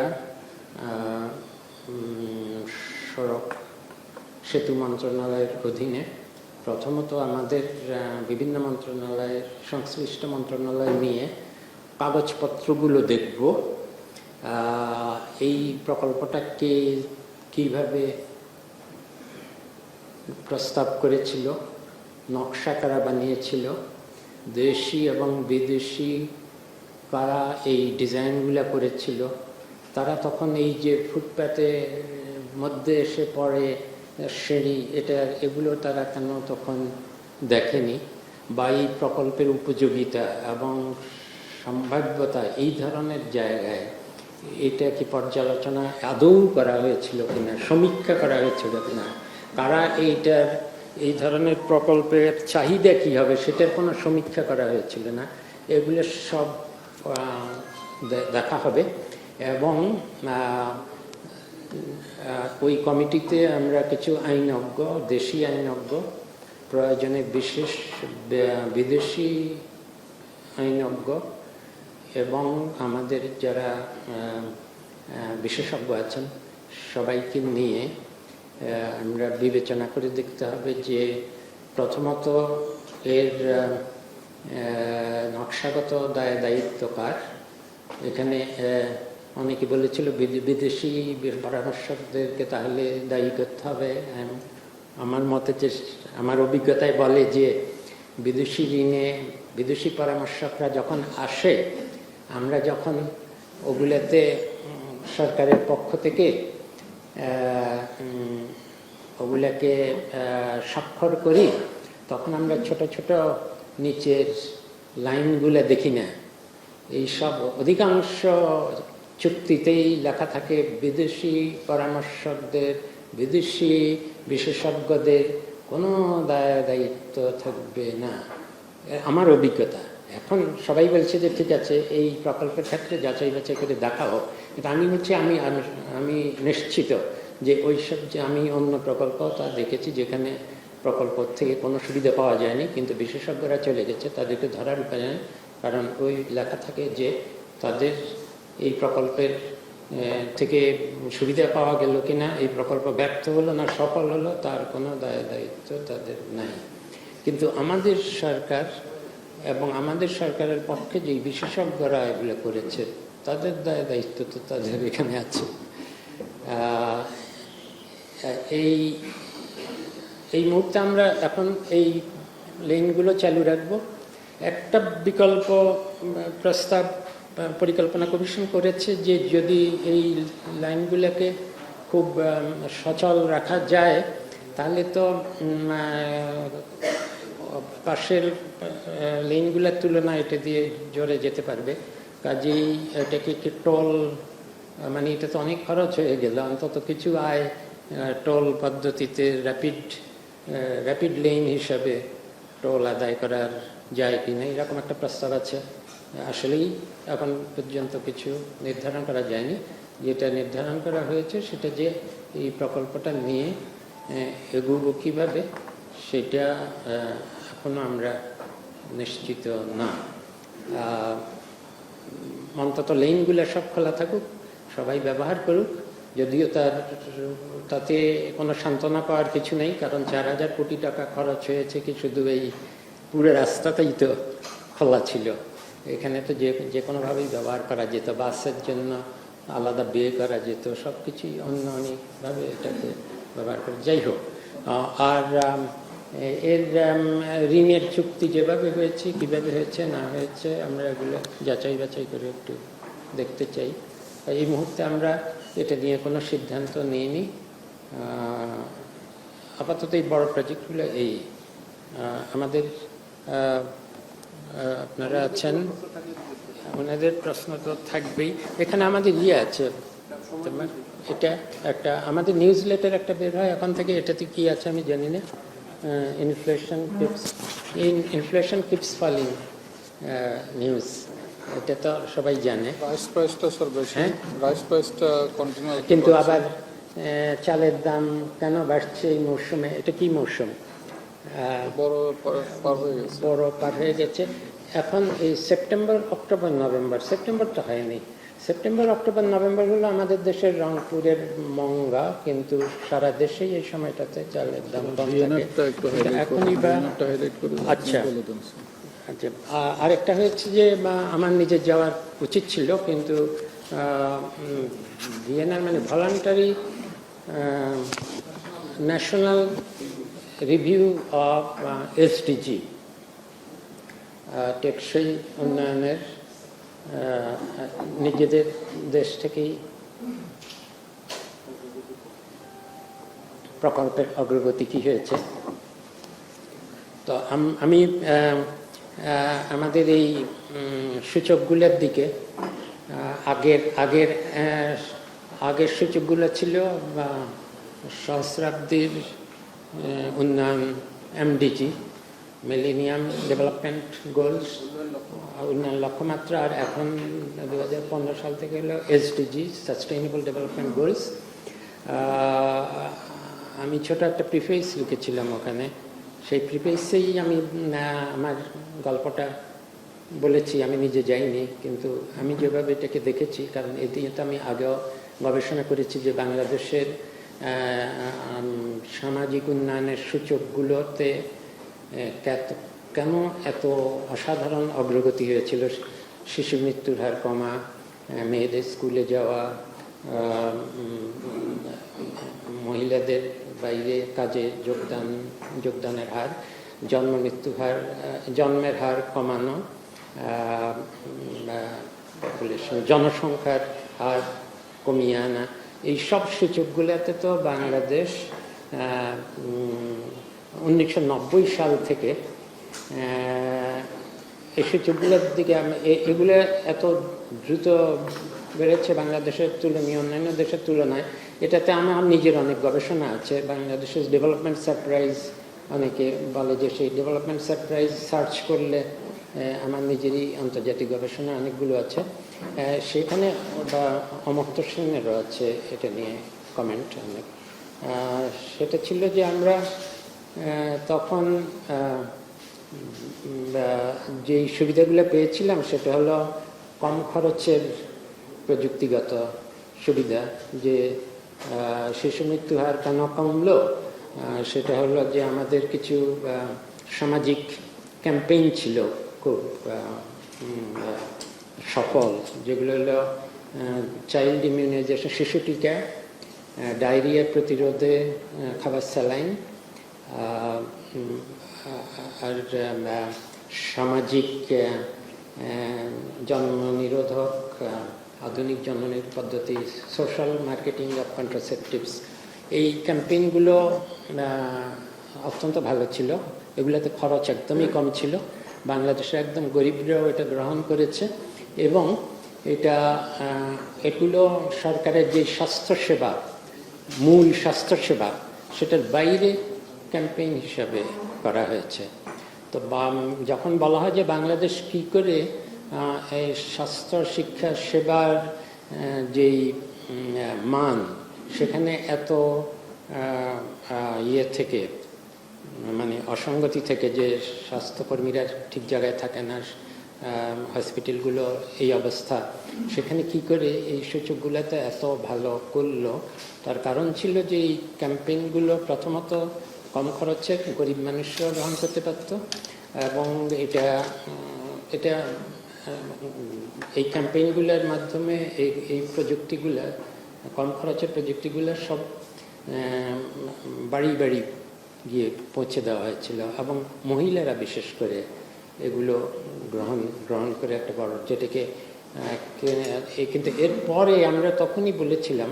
সড়ক সেতু মন্ত্রণালয়ের অধীনে প্রথমত আমাদের বিভিন্ন মন্ত্রণালয়ের, সংশ্লিষ্ট মন্ত্রণালয় নিয়ে কাগজপত্রগুলো দেখব। এই প্রকল্পটাকে কিভাবে প্রস্তাব করেছিল, নকশা কারা বানিয়েছিল, দেশি এবং বিদেশি কারা এই ডিজাইনগুলো করেছিল, তারা তখন এই যে ফুটপাতের মধ্যে এসে পড়ে সিঁড়ি, এগুলো তারা কেন তখন দেখেনি, বা এই প্রকল্পের উপযোগিতা এবং সম্ভাব্যতা এই ধরনের জায়গায় এটা কি পর্যালোচনা আদৌ করা হয়েছিল কিনা, সমীক্ষা করা হয়েছিল কিনা, কারা এই ধরনের প্রকল্পের চাহিদা কী হবে সেটার কোনো সমীক্ষা করা হয়েছিল না, এগুলো সব দেখা হবে। এবং ওই কমিটিতে আমরা কিছু আইনজ্ঞ, দেশি আইনজ্ঞ, প্রয়োজনে বিশেষ বিদেশি আইনজ্ঞ এবং আমাদের যারা বিশেষজ্ঞ আছেন সবাইকে নিয়ে আমরা বিবেচনা করে দেখতে হবে যে প্রথমত এর নকশাগত দায়িত্ব কার। এখানে অনেকে বলেছিল বিদেশি পরামর্শকদেরকে তাহলে দায়ী করতে হবে। আমার মতে যে, আমার অভিজ্ঞতায় বলে যে বিদেশি ঋণে বিদেশি পরামর্শকরা যখন আসে, আমরা যখন ওগুলোতে সরকারের পক্ষ থেকে ওগুলোকে স্বাক্ষর করি, তখন আমরা ছোট ছোট নিচের লাইনগুলো দেখি না। এইসব অধিকাংশ চুক্তিতেই লেখা থাকে বিদেশি পরামর্শকদের, বিদেশি বিশেষজ্ঞদের কোনো দায়িত্ব থাকবে না, আমার অভিজ্ঞতা। এখন সবাই বলছে যে ঠিক আছে এই প্রকল্পের ক্ষেত্রে যাচাই বাছাই করে দেখাও, কিন্তু আমি হচ্ছে আমি নিশ্চিত যে ওইসব, যে আমি অন্য প্রকল্প তা দেখেছি যেখানে প্রকল্প থেকে কোনো সুবিধা পাওয়া যায়নি, কিন্তু বিশেষজ্ঞরা চলে গেছে, তাদেরকে ধরার উপায় নেই, কারণ ওই লেখা থাকে যে তাদের এই প্রকল্পের থেকে সুবিধা পাওয়া গেল কিনা, এই প্রকল্প ব্যর্থ হলো না সফল হলো, তার কোনো দায়িত্ব তাদের নাই। কিন্তু আমাদের সরকার এবং আমাদের সরকারের পক্ষে যে বিশেষজ্ঞরা এগুলো করেছে তাদের দায়িত্ব তো তাদের এখানে আছে। এই মুহূর্তে আমরা এখন এই লেনগুলো চালু রাখবো। একটা বিকল্প প্রস্তাব পরিকল্পনা কমিশন করেছে যে যদি এই লাইনগুলোকে খুব সচল রাখা যায় তাহলে তো পাশের লেনগুলোর তুলনায় এটা দিয়ে জোরে যেতে পারবে। কাজেই এটাকে কি টোল, মানে এটা তো অনেক খরচ হয়ে গেল, অন্তত কিছু আয় টোল পদ্ধতিতে র্যাপিড লেন হিসাবে টোল আদায় করার যায় কিনা, এরকম একটা প্রস্তাব আছে। আসলেই এখন পর্যন্ত কিছু নির্ধারণ করা যায়নি। যেটা নির্ধারণ করা হয়েছে সেটা যে এই প্রকল্পটা নিয়ে এগোবো কীভাবে সেটা এখনো আমরা নিশ্চিত না। অন্তত লেনগুলো সব খোলা থাকুক, সবাই ব্যবহার করুক, যদিও তাতে কোনো সান্ত্বনা পাওয়ার কিছু নেই, কারণ 4,000 কোটি টাকা খরচ হয়েছে কি শুধু এই পুরো রাস্তাটাই তো খোলা ছিল। এখানে তো যে কোনোভাবেই ব্যবহার করা যেত, বাসের জন্য আলাদা বে করা যেত, সব কিছুই অনেকভাবে এটাকে ব্যবহার করে। যাই হোক, আর এর ঋণের চুক্তি যেভাবে হয়েছে, কীভাবে হয়েছে না হয়েছে, আমরা এগুলো যাচাই বাছাই করে একটু দেখতে চাই। এই মুহূর্তে আমরা এটা নিয়ে কোনো সিদ্ধান্ত নিইনি। আপাতত এই বড় প্রজেক্টগুলো এই আমাদের আপনারা আছেন, ওনাদের প্রশ্ন তো থাকবেই। এখানে আমাদের আছে, এটা একটা আমাদের নিউজ লেটার একটা বের হয় এখন থেকে, এটাতে কি আছে আমি জানি না। ইনফ্লেশন কিপস ফলিং নিউজ, এটা তো সবাই জানে। কিন্তু আবার চালের দাম কেন বাড়ছে এই মরশুমে? এটা কি মরশুম? বড় পার হয়ে গেছে। এখন এই সেপ্টেম্বর, অক্টোবর, নভেম্বর, সেপ্টেম্বর তো হয়নি, সেপ্টেম্বর, অক্টোবর, নভেম্বর হলো আমাদের দেশের রংপুরের মঙ্গা, কিন্তু সারা দেশেই এই সময়টাতে চালের দাম কম থাকে। এখনই বা আচ্ছা, আরেকটা হয়েছে যে আমার নিজের যাওয়ার উচিত ছিল, কিন্তু ভিএনআর মানে voluntary national review of SDG, টেকসই উন্নয়নের নিজেদের দেশ থেকেই প্রকল্পের অগ্রগতি কী হয়েছে। তো আমি আমাদের এই সূচকগুলোর দিকে আগের সূচকগুলো ছিল সহস্রাব্দীর উন্নয়ন, এমডিজি, মিলেনিয়াম ডেভেলপমেন্ট গোলস, উন্নয়ন লক্ষ্যমাত্রা, আর এখন 2015 সাল থেকে হলো এসডিজি, সাস্টেইনেবল ডেভেলপমেন্ট গোলস। আমি ছোট একটা প্রিফেস লিখেছিলাম ওখানে, সেই প্রিফেসেই আমি আমার গল্পটা বলেছি। আমি নিজে যাইনি, কিন্তু আমি যেভাবে এটাকে দেখেছি, কারণ এদিকে তো আমি আগেও গবেষণা করেছি যে বাংলাদেশের সামাজিক উন্নয়নের সূচকগুলোতে কেন এত অসাধারণ অগ্রগতি হয়েছিল। শিশু মৃত্যুর হার কমা, মেয়েদের স্কুলে যাওয়া, মহিলাদের বাইরে কাজে যোগদানের হার, জন্মের হার কমানো, জনসংখ্যার হার কমিয়ে আনা, এই সব সূচকগুলোতে তো বাংলাদেশ 1990 সাল থেকে এই সূচকগুলোর দিকে এগুলো এত দ্রুত বেড়েছে বাংলাদেশের তুলনায়, অন্যান্য দেশের তুলনায়। এটাতে আমার নিজের অনেক গবেষণা আছে। বাংলাদেশের ডেভেলপমেন্ট সারপ্রাইজ, অনেকে বলে যে সেই ডেভেলপমেন্ট সারপ্রাইজ সার্চ করলে আমার নিজেরই আন্তর্জাতিক গবেষণা অনেকগুলো আছে, সেখানে বা অমর্ত্য সেনেরও আছে এটা নিয়ে কমেন্ট অনেক। সেটা ছিল যে আমরা তখন যেই সুবিধাগুলো পেয়েছিলাম সেটা হলো কম খরচের প্রযুক্তিগত সুবিধা। যে শিশু মৃত্যু হার কেন কমলো, সেটা হলো যে আমাদের কিছু সামাজিক ক্যাম্পেইন ছিল খুব সফল, যেগুলো হলো চাইল্ড ইমিউনাইজেশন, শিশু টিকা, ডায়রিয়া প্রতিরোধে খাবার স্যালাইন, আর সামাজিক জন্ম নিরোধক আধুনিক জন্মনিরোধক পদ্ধতি, সোশ্যাল মার্কেটিং অফ কন্ট্রাসেপটিভস। এই ক্যাম্পেইনগুলো অত্যন্ত ভালো ছিল। এগুলোতে খরচ একদমই কম ছিল। বাংলাদেশে একদম গরিবরাও এটা গ্রহণ করেছে, এবং এগুলো সরকারের যে স্বাস্থ্যসেবা, মূল স্বাস্থ্যসেবা, সেটার বাইরে ক্যাম্পেইন হিসাবে করা হয়েছে। তো যখন বলা হয় যে বাংলাদেশ কী করে এই স্বাস্থ্য শিক্ষা সেবার যেই মান, সেখানে এত থেকে মানে অসঙ্গতি থেকে, যে স্বাস্থ্যকর্মীরা ঠিক জায়গায় থাকে না, হসপিটালগুলো এই অবস্থা, সেখানে কি করে এই সূচকগুলোতে এত ভালো করলো? তার কারণ ছিল যে এই ক্যাম্পেইনগুলো প্রথমত কম খরচে গরিব মানুষরা গ্রহণ করতে পারত, এবং এটা এই ক্যাম্পেইনগুলোর মাধ্যমে এই প্রযুক্তিগুলো, কম খরচের প্রযুক্তিগুলো সব বাড়ি বাড়ি গিয়ে পৌঁছে দেওয়া হয়েছিল, এবং মহিলারা বিশেষ করে এগুলো গ্রহণ করে একটা বড়, যেটাকে কিন্তু এরপরে আমরা তখনই বলেছিলাম,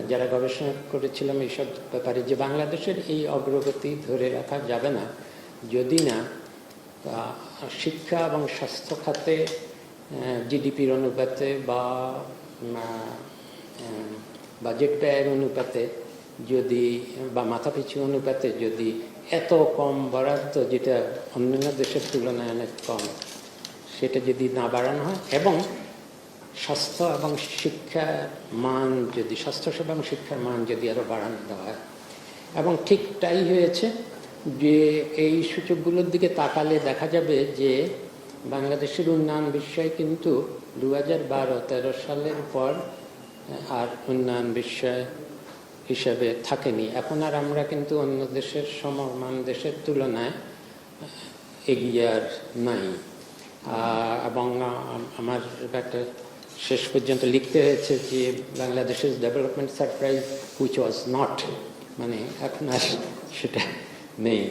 যারা গবেষণা করেছিলাম এইসব ব্যাপারে, যে বাংলাদেশের এই অগ্রগতি ধরে রাখা যাবে না যদি না শিক্ষা এবং স্বাস্থ্য খাতে জিডিপির অনুপাতে বা বাজেট ব্যয়ের অনুপাতে যদি, বা মাথাপিছু অনুপাতে যদি এত কম বরাদ্দ, যেটা অন্যান্য দেশের তুলনায় অনেক কম, সেটা যদি না বাড়ানো হয়, এবং স্বাস্থ্য এবং শিক্ষার মান যদি, স্বাস্থ্যসেবা এবং শিক্ষার মান যদি আরও বাড়ানো দেওয়া হয়। এবং ঠিক তাই হয়েছে, যে এই সূচকগুলোর দিকে তাকালে দেখা যাবে যে বাংলাদেশের উন্নয়ন বিষয় কিন্তু 2012-13 সালের পর আর উন্নয়ন বিষয় হিসাবে থাকেনি। এখন আর আমরা কিন্তু অন্য দেশের সমমান দেশের তুলনায় এগিয়ে আর নাই। এবং আমার একটা শেষ পর্যন্ত লিখতে হয়েছে যে বাংলাদেশের development surprise which was not, মানে এখন আর সেটা নেই।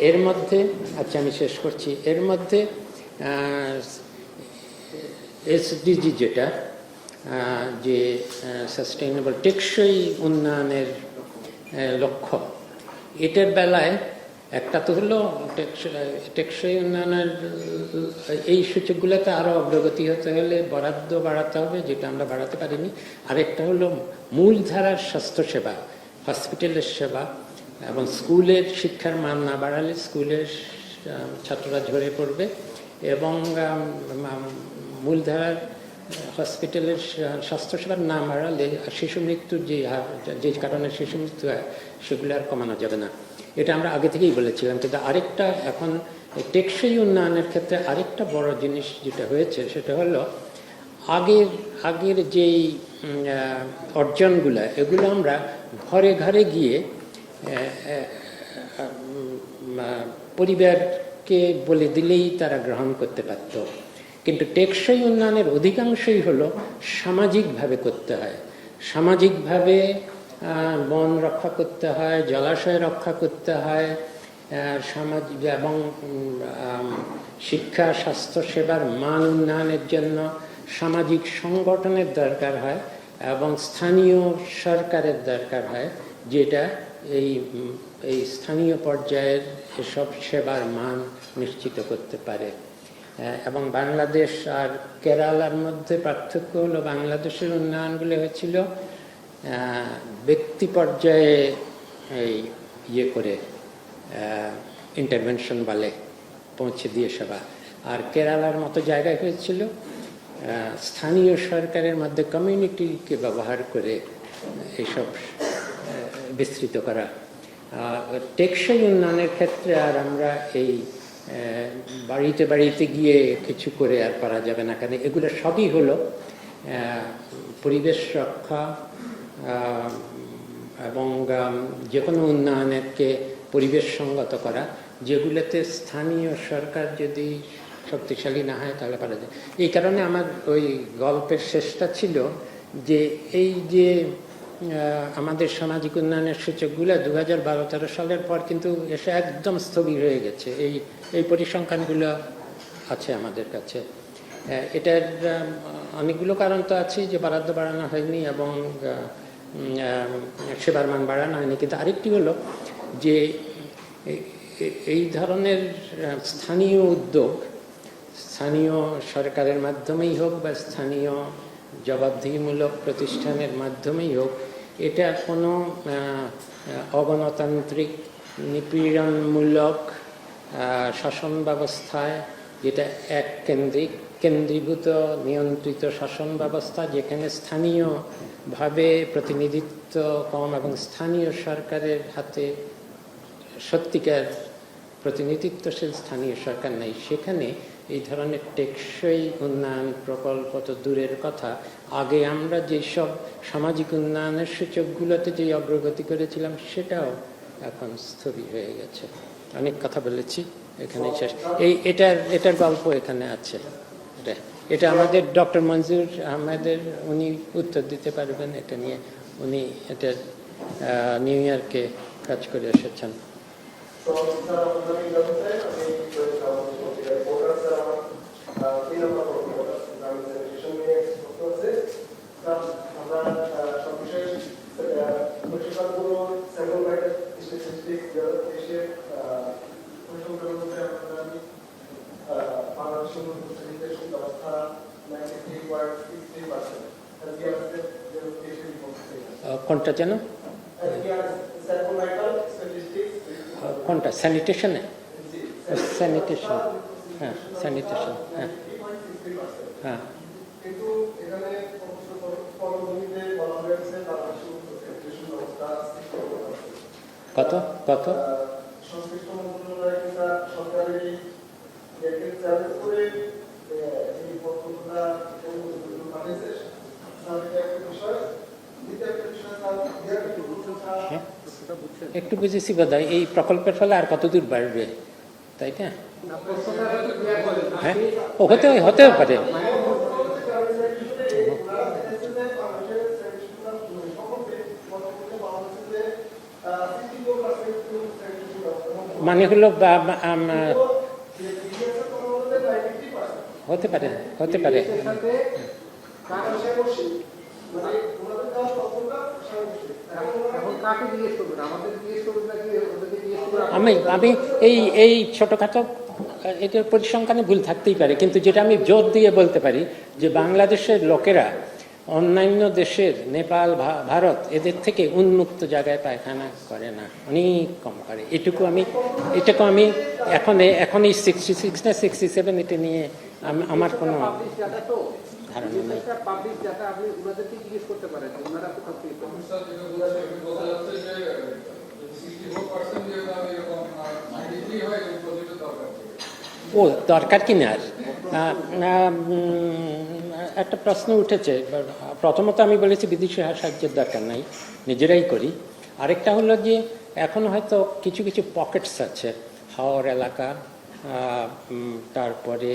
এর মধ্যে, আচ্ছা আমি শেষ করছি, এর মধ্যে এসডিজি যেটা, যে সাস্টেইনেবল টেকসই উন্নয়নের লক্ষ্য, এটার বেলায় একটা তো হলো টেকসই উন্নয়নের এই সূচকগুলোতে আরও অগ্রগতি হতে হলে বরাদ্দ বাড়াতে হবে, যেটা আমরা বাড়াতে পারিনি। আরেকটা হলো মূলধারার স্বাস্থ্যসেবা, হসপিটালের সেবা এবং স্কুলের শিক্ষার মান না বাড়ালে স্কুলের ছাত্ররা ঝরে পড়বে, এবং মূলধারার হসপিটালের স্বাস্থ্যসেবার না বাড়ালে শিশু মৃত্যুর যে কারণে শিশু মৃত্যু হয় সেগুলো আর কমানো যাবে না। এটা আমরা আগে থেকেই বলেছিলাম। কিন্তু আরেকটা, এখন টেকসই উন্নয়নের ক্ষেত্রে আরেকটা বড় জিনিস যেটা হয়েছে, সেটা হলো আগের যেই অর্জনগুলো, এগুলো আমরা ঘরে ঘরে গিয়ে পরিবারকে বলে দিলেই তারা গ্রহণ করতে পারত। কিন্তু টেকসই উন্নয়নের অধিকাংশই হলো সামাজিকভাবে করতে হয়। সামাজিকভাবে বন রক্ষা করতে হয়, জলাশয় রক্ষা করতে হয়, সামাজিক এবং শিক্ষা স্বাস্থ্য সেবার মান উন্নয়নের জন্য সামাজিক সংগঠনের দরকার হয়, এবং স্থানীয় সরকারের দরকার হয়, যেটা এই স্থানীয় পর্যায়ের এসব সেবার মান নিশ্চিত করতে পারে। এবং বাংলাদেশ আর কেরালার মধ্যে পার্থক্য হলো, বাংলাদেশের উন্নয়নগুলো হয়েছিল ব্যক্তি পর্যায়ে ইয়ে করে ইন্টারভেনশন বলে পৌঁছে দিয়ে সেবা, আর কেরালার মতো জায়গায় হয়েছিল স্থানীয় সরকারের মধ্যে কমিউনিটিকে ব্যবহার করে এইসব বিস্তৃত করা। টেকসই উন্নয়নের ক্ষেত্রে আর আমরা এই বাড়িতে বাড়িতে গিয়ে কিছু করে আর পারা যাবে না, কারণ এগুলো সবই হলো পরিবেশ রক্ষা এবং যে কোনো উন্নয়নকে পরিবেশ সঙ্গত করা, যেগুলোতে স্থানীয় সরকার যদি শক্তিশালী না হয় তাহলে পারা যায়। এই কারণে আমার ওই গল্পের শেষটা ছিল যে এই যে আমাদের সামাজিক উন্নয়নের সূচকগুলো 2012-13 সালের পর কিন্তু এসে একদম স্থবির হয়ে গেছে। এই পরিসংখ্যানগুলো আছে আমাদের কাছে। এটার অনেকগুলো কারণ তো আছে, যে বরাদ্দ বাড়ানো হয়নি এবং সেবার মান বাড়ানো হয়নি। কিন্তু আরেকটি হলো যে এই ধরনের স্থানীয় উদ্যোগ, স্থানীয় সরকারের মাধ্যমেই হোক বা স্থানীয় জবাবদিহিমূলক প্রতিষ্ঠানের মাধ্যমেই হোক, এটা কোনো অগণতান্ত্রিক নিপীড়নমূলক শাসন ব্যবস্থায়, যেটা কেন্দ্রীভূত নিয়ন্ত্রিত শাসন ব্যবস্থা, যেখানে স্থানীয়ভাবে প্রতিনিধিত্ব কম এবং স্থানীয় সরকারের হাতে সত্যিকার প্রতিনিধিত্বশীল স্থানীয় সরকার নেই, সেখানে এই ধরনের টেকসই উন্নয়ন প্রকল্প তো দূরের কথা, আগে আমরা যেসব সামাজিক উন্নয়নের সূচকগুলোতে যে অগ্রগতি করেছিলাম সেটাও এখন স্থবির হয়ে গেছে। অনেক কথা বলেছি, এখানে শেষ। এটার গল্প এখানে আছে। এটা আমাদের ডক্টর মনজুর আহমেদের, উনি উত্তর দিতে পারবেন এটা নিয়ে। উনি এটা নিউ ইয়র্কে কাজ করে এসেছেন। কোনটা যেন, কোনটা? স্যানিটেশনে? স্যানিটেশন, হ্যাঁ স্যানিটেশন, হ্যাঁ হ্যাঁ। কত কত? একটু বুঝেছি বোধহয়। এই প্রকল্পের ফলে আর কত দূর বাড়বে, তাই না? হ্যাঁ, হতেও পারে। মানে হলো হতে পারে, হতে পারে। আমি এই ছোটখাটো এটার পরিসংখ্যানে ভুল থাকতেই পারে, কিন্তু যেটা আমি জোর দিয়ে বলতে পারি যে বাংলাদেশের লোকেরা অন্যান্য দেশের, নেপাল, ভারত, এদের থেকে উন্মুক্ত জায়গায় পায়খানা করে না, অনেক কম করে। এটাকে আমি এখন এই 66 না 67 এটা নিয়ে আমার কোনো ধারণা নেই। ও দরকার কিনা আর একটা প্রশ্ন উঠেছে। প্রথমত আমি বলেছি বিদেশি সাহায্যের দরকার নাই, নিজেরাই করি। আরেকটা হলো যে এখন হয়তো কিছু কিছু পকেটস আছে, হাওর এলাকা, তারপরে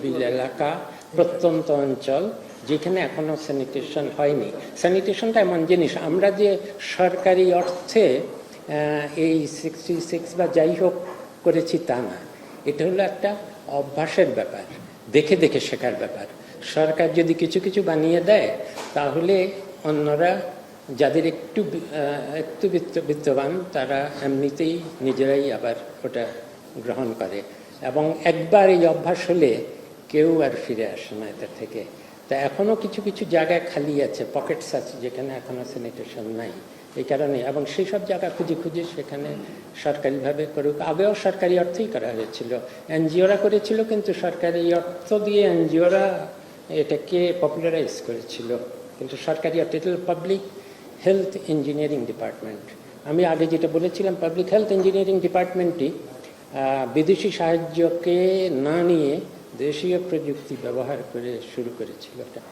বিল এলাকা, প্রত্যন্ত অঞ্চল, যেখানে এখনো স্যানিটেশন হয়নি। স্যানিটেশনটা এমন জিনিস, আমরা যে সরকারি অর্থে এই 66 বা যাই হোক করেছি তা না, এটা হলো একটা অভ্যাসের ব্যাপার, দেখে দেখে শেখার ব্যাপার। সরকার যদি কিছু কিছু বানিয়ে দেয় তাহলে অন্যরা যাদের একটু বিত্তবান তারা এমনিতেই নিজেরাই আবার ওটা গ্রহণ করে, এবং একবার এই অভ্যাস হলে কেউ আর ফিরে আসে না এটার থেকে। তা এখনও কিছু কিছু জায়গায় খালি আছে, পকেটস আছে যেখানে এখনও স্যানিটেশন নাই। এই কারণে, এবং সেই সব জায়গা খুঁজে খুঁজে সেখানে সরকারিভাবে করুক। আগেও সরকারি অর্থেই করা হয়েছিল, এনজিওরা করেছিল, কিন্তু সরকারি অর্থ দিয়ে এনজিওরা এটাকে পপুলারাইজ করেছিল, কিন্তু সরকারি অর্থ। এটা হল পাবলিক হেলথ ইঞ্জিনিয়ারিং ডিপার্টমেন্ট। আমি আগে যেটা বলেছিলাম, পাবলিক হেলথ ইঞ্জিনিয়ারিং ডিপার্টমেন্টটি বিদেশি সাহায্যকে না নিয়ে দেশীয় প্রযুক্তি ব্যবহার করে শুরু করেছিল এটা।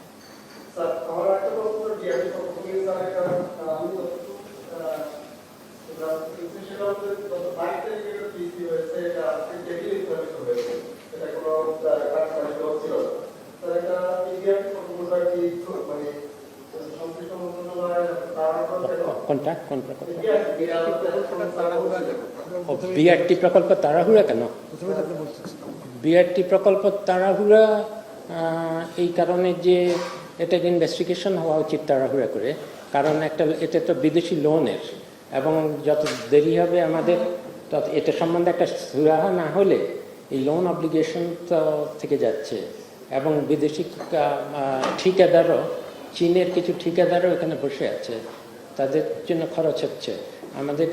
কোনটা, কোন প্রকল্প? বিআরটি প্রকল্প তাড়াহুড়া কেন? বিআরটি প্রকল্প তাড়াহুড়া এই কারণে যে এটা ইনভেস্টিগেশন হওয়া উচিত তাড়াহুড়া করে, কারণ এটা তো বিদেশি লোনের, এবং যত দেরি হবে আমাদের তত এটা সম্বন্ধে একটা সুরাহা না হলে এই লোন অব্লিগেশন তো থেকে যাচ্ছে। এবং বিদেশি ঠিকাদারও, চীনের কিছু ঠিকাদারও এখানে বসে আছে, তাদের জন্য খরচ হচ্ছে। আমাদের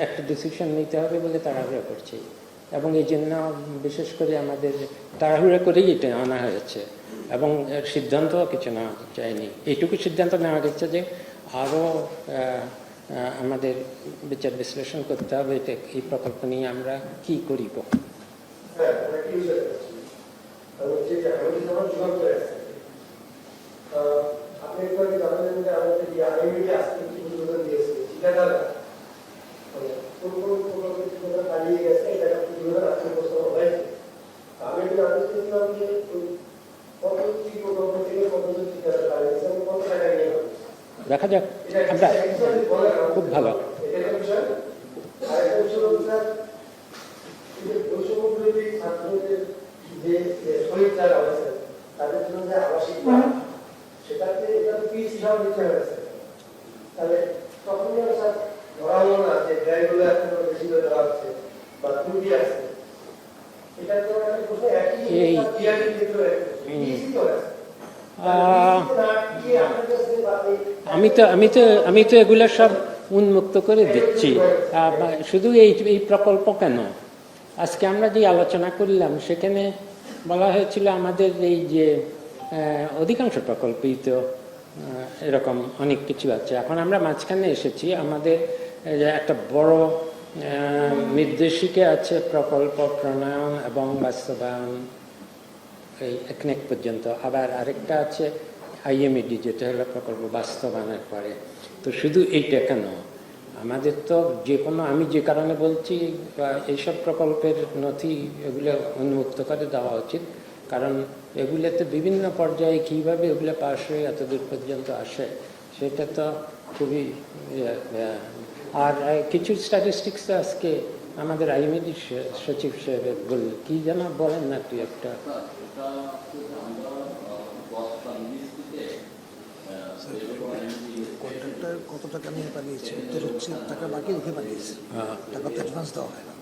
একটা ডিসিশন নিতে হবে বলে তাড়াহুড়া করছি, এবং এই জন্য বিশেষ করে আমাদের তাড়াহুড়া করেই এটা আনা হয়েছে, এবং সিদ্ধান্তও কিছু নেওয়া চায়নি। এইটুকু সিদ্ধান্ত নেওয়া গেছে যে আরও আমাদের বিচার বিশ্লেষণ করতে হবে এটা, এই প্রকল্প নিয়ে আমরা কী করিব। দেখা যাক, আমরা খুব ভালো। আমি তো এগুলো সব উন্মুক্ত করে দিচ্ছি। শুধু এই প্রকল্প কেন, আজকে আমরা যে আলোচনা করলাম সেখানে বলা হয়েছিল আমাদের এই যে অধিকাংশ প্রকল্পই তো এরকম অনেক কিছু আছে। এখন আমরা মাঝখানে এসেছি, আমাদের একটা বড় নির্দেশিকা আছে প্রকল্প প্রণয়ন এবং বাস্তবায়ন এই একনেক পর্যন্ত, আবার আরেকটা আছে IMED যেটা হলো প্রকল্প বাস্তবায়নের পরে। তো শুধু এইটা কেন, আমাদের তো যে কোনো, আমি যে কারণে বলছি এইসব প্রকল্পের নথি এগুলো উন্মুক্ত করে দেওয়া উচিত, কারণ এগুলোতে বিভিন্ন পর্যায়ে কীভাবে এগুলো পাশ হয়ে এতদূর পর্যন্ত আসে সেটা তো খুবই আর কিছু স্ট্যাটিস্টিক্স আজকে আমাদের IMED সচিব সাহেব বলল, কি যেন বলেন না তুই একটা কত টাকা নিয়ে পালিয়েছে, উত্তর হচ্ছে টাকা বাকি রেখে পালিয়েছে, টাকা তো অ্যাডভান্স দেওয়া হয় না।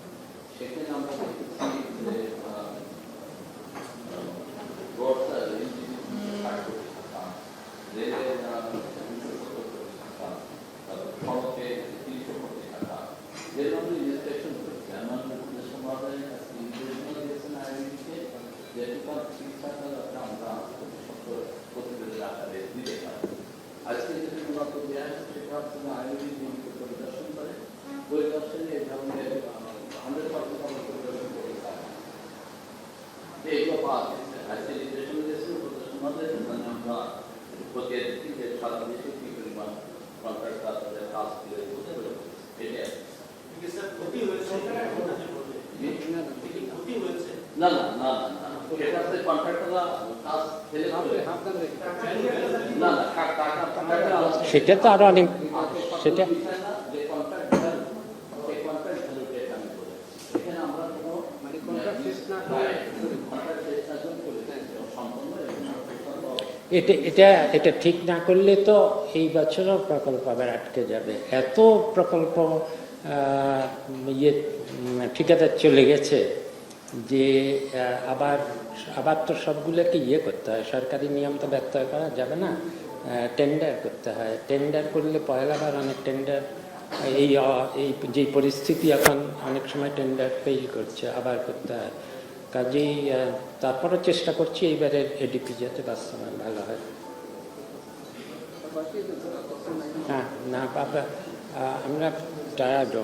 সেটা তো আরো অনেক, সেটা এটা ঠিক না করলে তো এই বছরও প্রকল্প আবার আটকে যাবে। এত প্রকল্প ঠিকাদার চলে গেছে যে আবার তো সবগুলোকে করতে হয়, সরকারি নিয়ম তো ব্যত্যয় করা যাবে না, টেন্ডার করতে হয়। টেন্ডার করলে পয়লাবার অনেক টেন্ডার এই যে পরিস্থিতি এখন অনেক সময় টেন্ডার ফেল করছে, আবার করতে হয়। কাজেই তারপরও চেষ্টা করছি এইবারের এডিপি যাতে বাস্তবায়ন ভালো হয়। হ্যাঁ না বাবা, আমরা টায়ার্ড,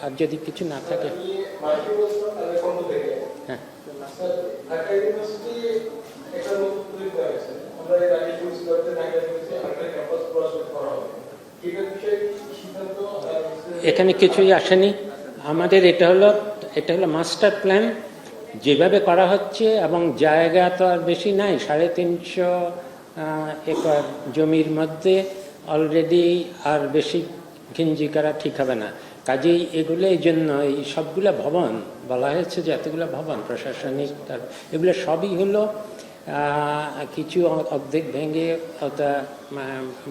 আর যদি কিছু না থাকে হ্যাঁ এখানে কিছুই আসেনি আমাদের। এটা হলো মাস্টার প্ল্যান যেভাবে করা হচ্ছে, এবং জায়গা তো আর বেশি নাই, 350 একর জমির মধ্যে অলরেডি আর বেশি ঘিঞ্জি করা ঠিক হবে না। কাজেই এগুলো এই জন্য এই সবগুলো ভবন বলা হয়েছে যে এতগুলো ভবন প্রশাসনিক, এগুলো সবই হলো কিছু অর্ধেক ভেঙে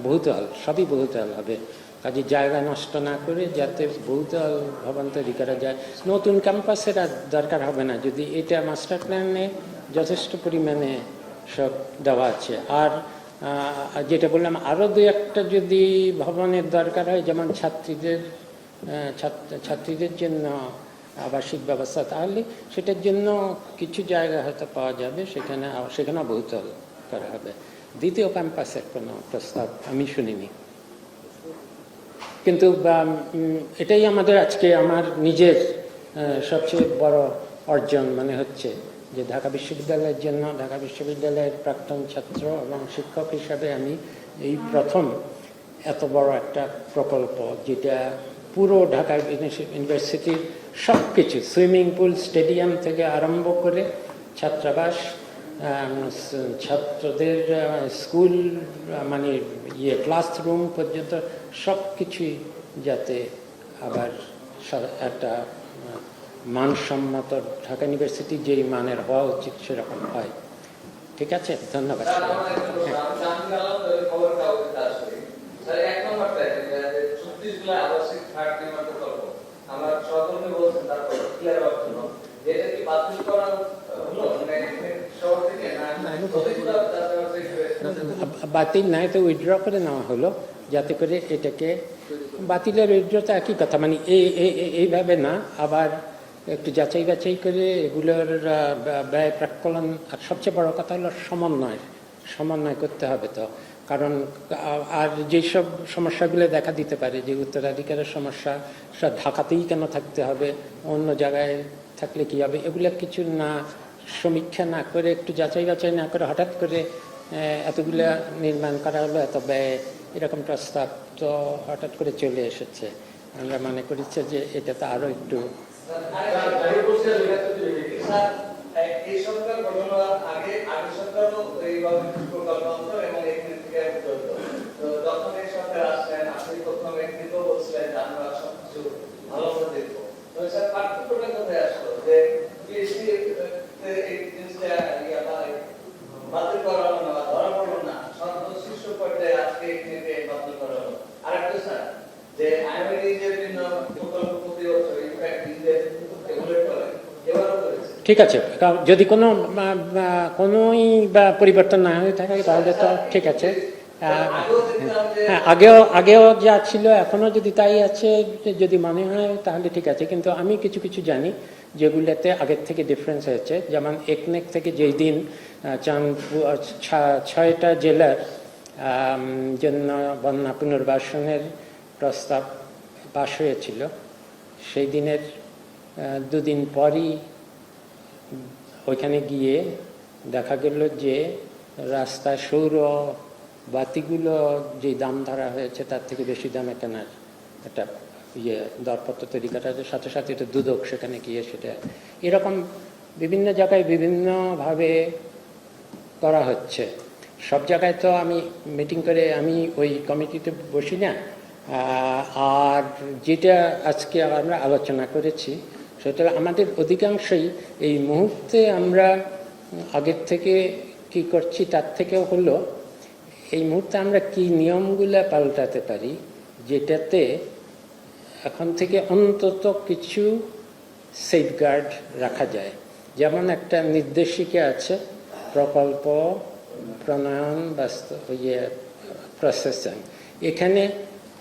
বহুতল, সবই বহুতল হবে। কাজে জায়গা নষ্ট না করে যাতে বহুতল ভবন তৈরি করা যায়। নতুন ক্যাম্পাসের আর দরকার হবে না যদি এটা মাস্টার প্ল্যানে যথেষ্ট পরিমাণে সব দেওয়া আছে। আর যেটা বললাম, আরও দু একটা যদি ভবনের দরকার হয়, যেমন ছাত্রীদের জন্য আবাসিক ব্যবস্থা, তাহলে সেটার জন্য কিছু জায়গা হয়তো পাওয়া যাবে, সেখানে বহুতল করা হবে। দ্বিতীয় ক্যাম্পাসের কোনো প্রস্তাব আমি শুনিনি। কিন্তু এটাই আমাদের আজকে আমার নিজের সবচেয়ে বড় অর্জন মনে হচ্ছে, যে ঢাকা বিশ্ববিদ্যালয়ের জন্য, ঢাকা বিশ্ববিদ্যালয়ের প্রাক্তন ছাত্র এবং শিক্ষক হিসাবে আমি এই প্রথম এত বড় একটা প্রকল্প, যেটা পুরো ঢাকা ইউনিভার্সিটির সব কিছু, সুইমিং পুল, স্টেডিয়াম থেকে আরম্ভ করে ছাত্রাবাস, ছাত্রদের স্কুল মানে ক্লাসরুম পর্যন্ত সব কিছুই যাতে আবার একটা মানসম্মত ঢাকা ইউনিভার্সিটি যেই মানের হওয়া উচিত সেরকম হয়। ঠিক আছে, ধন্যবাদ। বাতিল নাই তো উইথড্র করে নেওয়া হলো, যাতে করে এটাকে বাতিলের উইথড্র তো একই কথা, মানে এইভাবে না, আবার একটু যাচাই বাছাই করে এগুলোর ব্যয় প্রাক্কলন। আর সবচেয়ে বড় কথা হলো সমন্বয় করতে হবে। তো কারণ আর যেসব সমস্যাগুলো দেখা দিতে পারে, যে উত্তরাধিকারের সমস্যা, সব ঢাকাতেই কেন থাকতে হবে, অন্য জায়গায় থাকলে কি হবে, এগুলো কিছু না সমীক্ষা না করে, একটু যাচাই বাছাই না করে হঠাৎ করে এতগুলা নির্মাণ করা হলো, এত ব্যয়, এরকম প্রস্তাব তো হঠাৎ করে চলে এসেছে। আমরা মনে করেছি যে এটা তো আরো একটু ঠিক আছে। যদি কোনোই বা পরিবর্তন না হয়ে থাকে তাহলে তো ঠিক আছে। হ্যাঁ, আগেও যা ছিল এখনো যদি তাই আছে, যদি মনে হয় তাহলে ঠিক আছে। কিন্তু আমি কিছু কিছু জানি যেগুলোতে আগের থেকে ডিফারেন্স হয়েছে। যেমন একনেক থেকে যেই দিন 6টা জেলার জন্য বন্যা পুনর্বাসনের প্রস্তাব পাশ হয়েছিল, সেই দিনের 2 দিন পরই ওইখানে গিয়ে দেখা গেল যে রাস্তায় সৌর বাতিগুলো যে দাম ধরা হয়েছে তার থেকে বেশি দামে কেনার একটা দরপত্র তৈরি করার সাথে সাথে এটা দুদক সেখানে গিয়ে সেটা এরকম বিভিন্ন জায়গায় বিভিন্নভাবে করা হচ্ছে। সব জায়গায় তো আমি মিটিং করে আমি ওই কমিটিতে বসি না। আর যেটা আজকে আমরা আলোচনা করেছি সেটা আমাদের অধিকাংশই এই মুহূর্তে আমরা আগের থেকে কি করছি তার থেকেও হলো এই মুহূর্তে আমরা কি নিয়মগুলো পাল্টাতে পারি, যেটাতে এখন থেকে অন্তত কিছু সেফগার্ড রাখা যায়। যেমন একটা নির্দেশিকা আছে, প্রকল্প প্রণয়ন প্রসেসিং, এখানে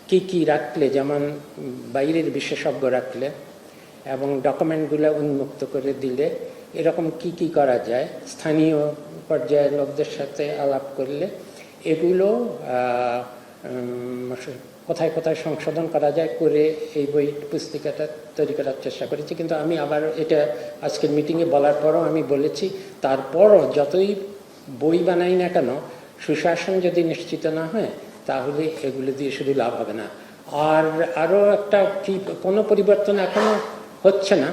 কি কি রাখলে, যেমন বাইরের বিশেষজ্ঞ রাখলে এবং ডকুমেন্টগুলো উন্মুক্ত করে দিলে এরকম কি কি করা যায়, স্থানীয় পর্যায়ের লোকদের সাথে আলাপ করলে এগুলো কোথায় কোথায় সংশোধন করা যায় করে এই বই পুস্তিকাটা তৈরি করার চেষ্টা করেছি। কিন্তু আমি আবার এটা আজকের মিটিংয়ে বলার পরও আমি বলেছি, তারপরও যতই বই বানাই না কেন সুশাসন যদি নিশ্চিত না হয় তাহলে এগুলো দিয়ে শুধু লাভ হবে না। আর আরও একটা কি কোনো পরিবর্তন এখনো হচ্ছে না,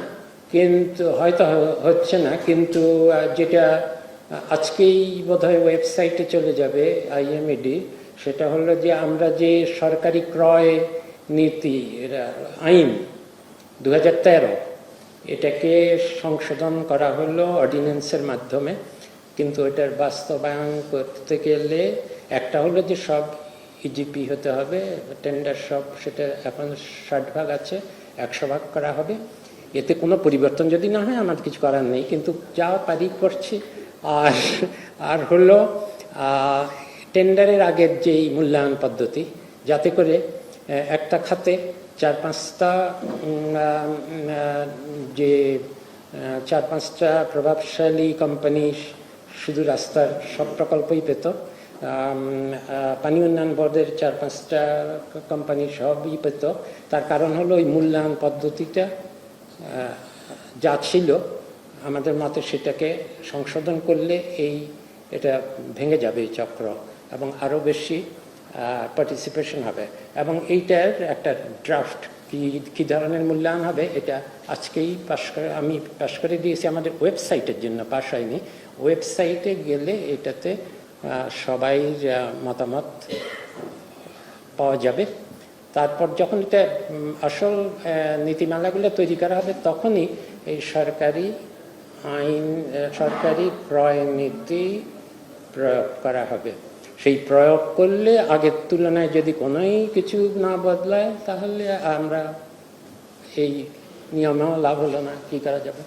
কিন্তু হয়তো হচ্ছে না, কিন্তু যেটা আজকেই বোধহয় ওয়েবসাইটে চলে যাবে IMED, সেটা হলো যে আমরা যে সরকারি ক্রয় নীতি আইন 2013 এটাকে সংশোধন করা হলো অর্ডিন্যান্সের মাধ্যমে। কিন্তু এটার বাস্তবায়ন করতে গেলে একটা হলো যে সব ইজিপি হতে হবে, টেন্ডার সব, সেটা এখন 60 ভাগ আছে, 100 ভাগ করা হবে। এতে কোনো পরিবর্তন যদি না হয় আমার কিছু করার নেই, কিন্তু যা পারি করছি। আর হলো টেন্ডারের আগের যেই মূল্যায়ন পদ্ধতি, যাতে করে একটা খাতে 4-5টা যে 4-5টা প্রভাবশালী কোম্পানি শুধু রাস্তার সব প্রকল্পই পেত, পানি উন্নয়ন বোর্ডের 4-5টা কোম্পানি সবই পেত। তার কারণ হলো ওই মূল্যায়ন পদ্ধতিটা যা ছিল আমাদের মতে সেটাকে সংশোধন করলে এটা ভেঙে যাবে এই চক্র এবং আরও বেশি পার্টিসিপেশন হবে। এবং এইটার একটা ড্রাফট কী ধরনের মূল্যায়ন হবে এটা আজকেই আমি পাশ করে দিয়েছি। আমাদের ওয়েবসাইটের জন্য পাশ হয়নি, ওয়েবসাইটে গেলে এটাতে সবাই মতামত পাওয়া যাবে। তারপর যখন এটা আসল নীতিমালাগুলো তৈরি করা হবে, তখনই এই সরকারি আইন, সরকারি ক্রয় নীতি প্রয়োগ করা হবে। সেই প্রয়োগ করলে আগের তুলনায় যদি কোনোই কিছু না বদলায়, তাহলে আমরা এই নিয়মেও লাভ হলো না, কি করা যাবে।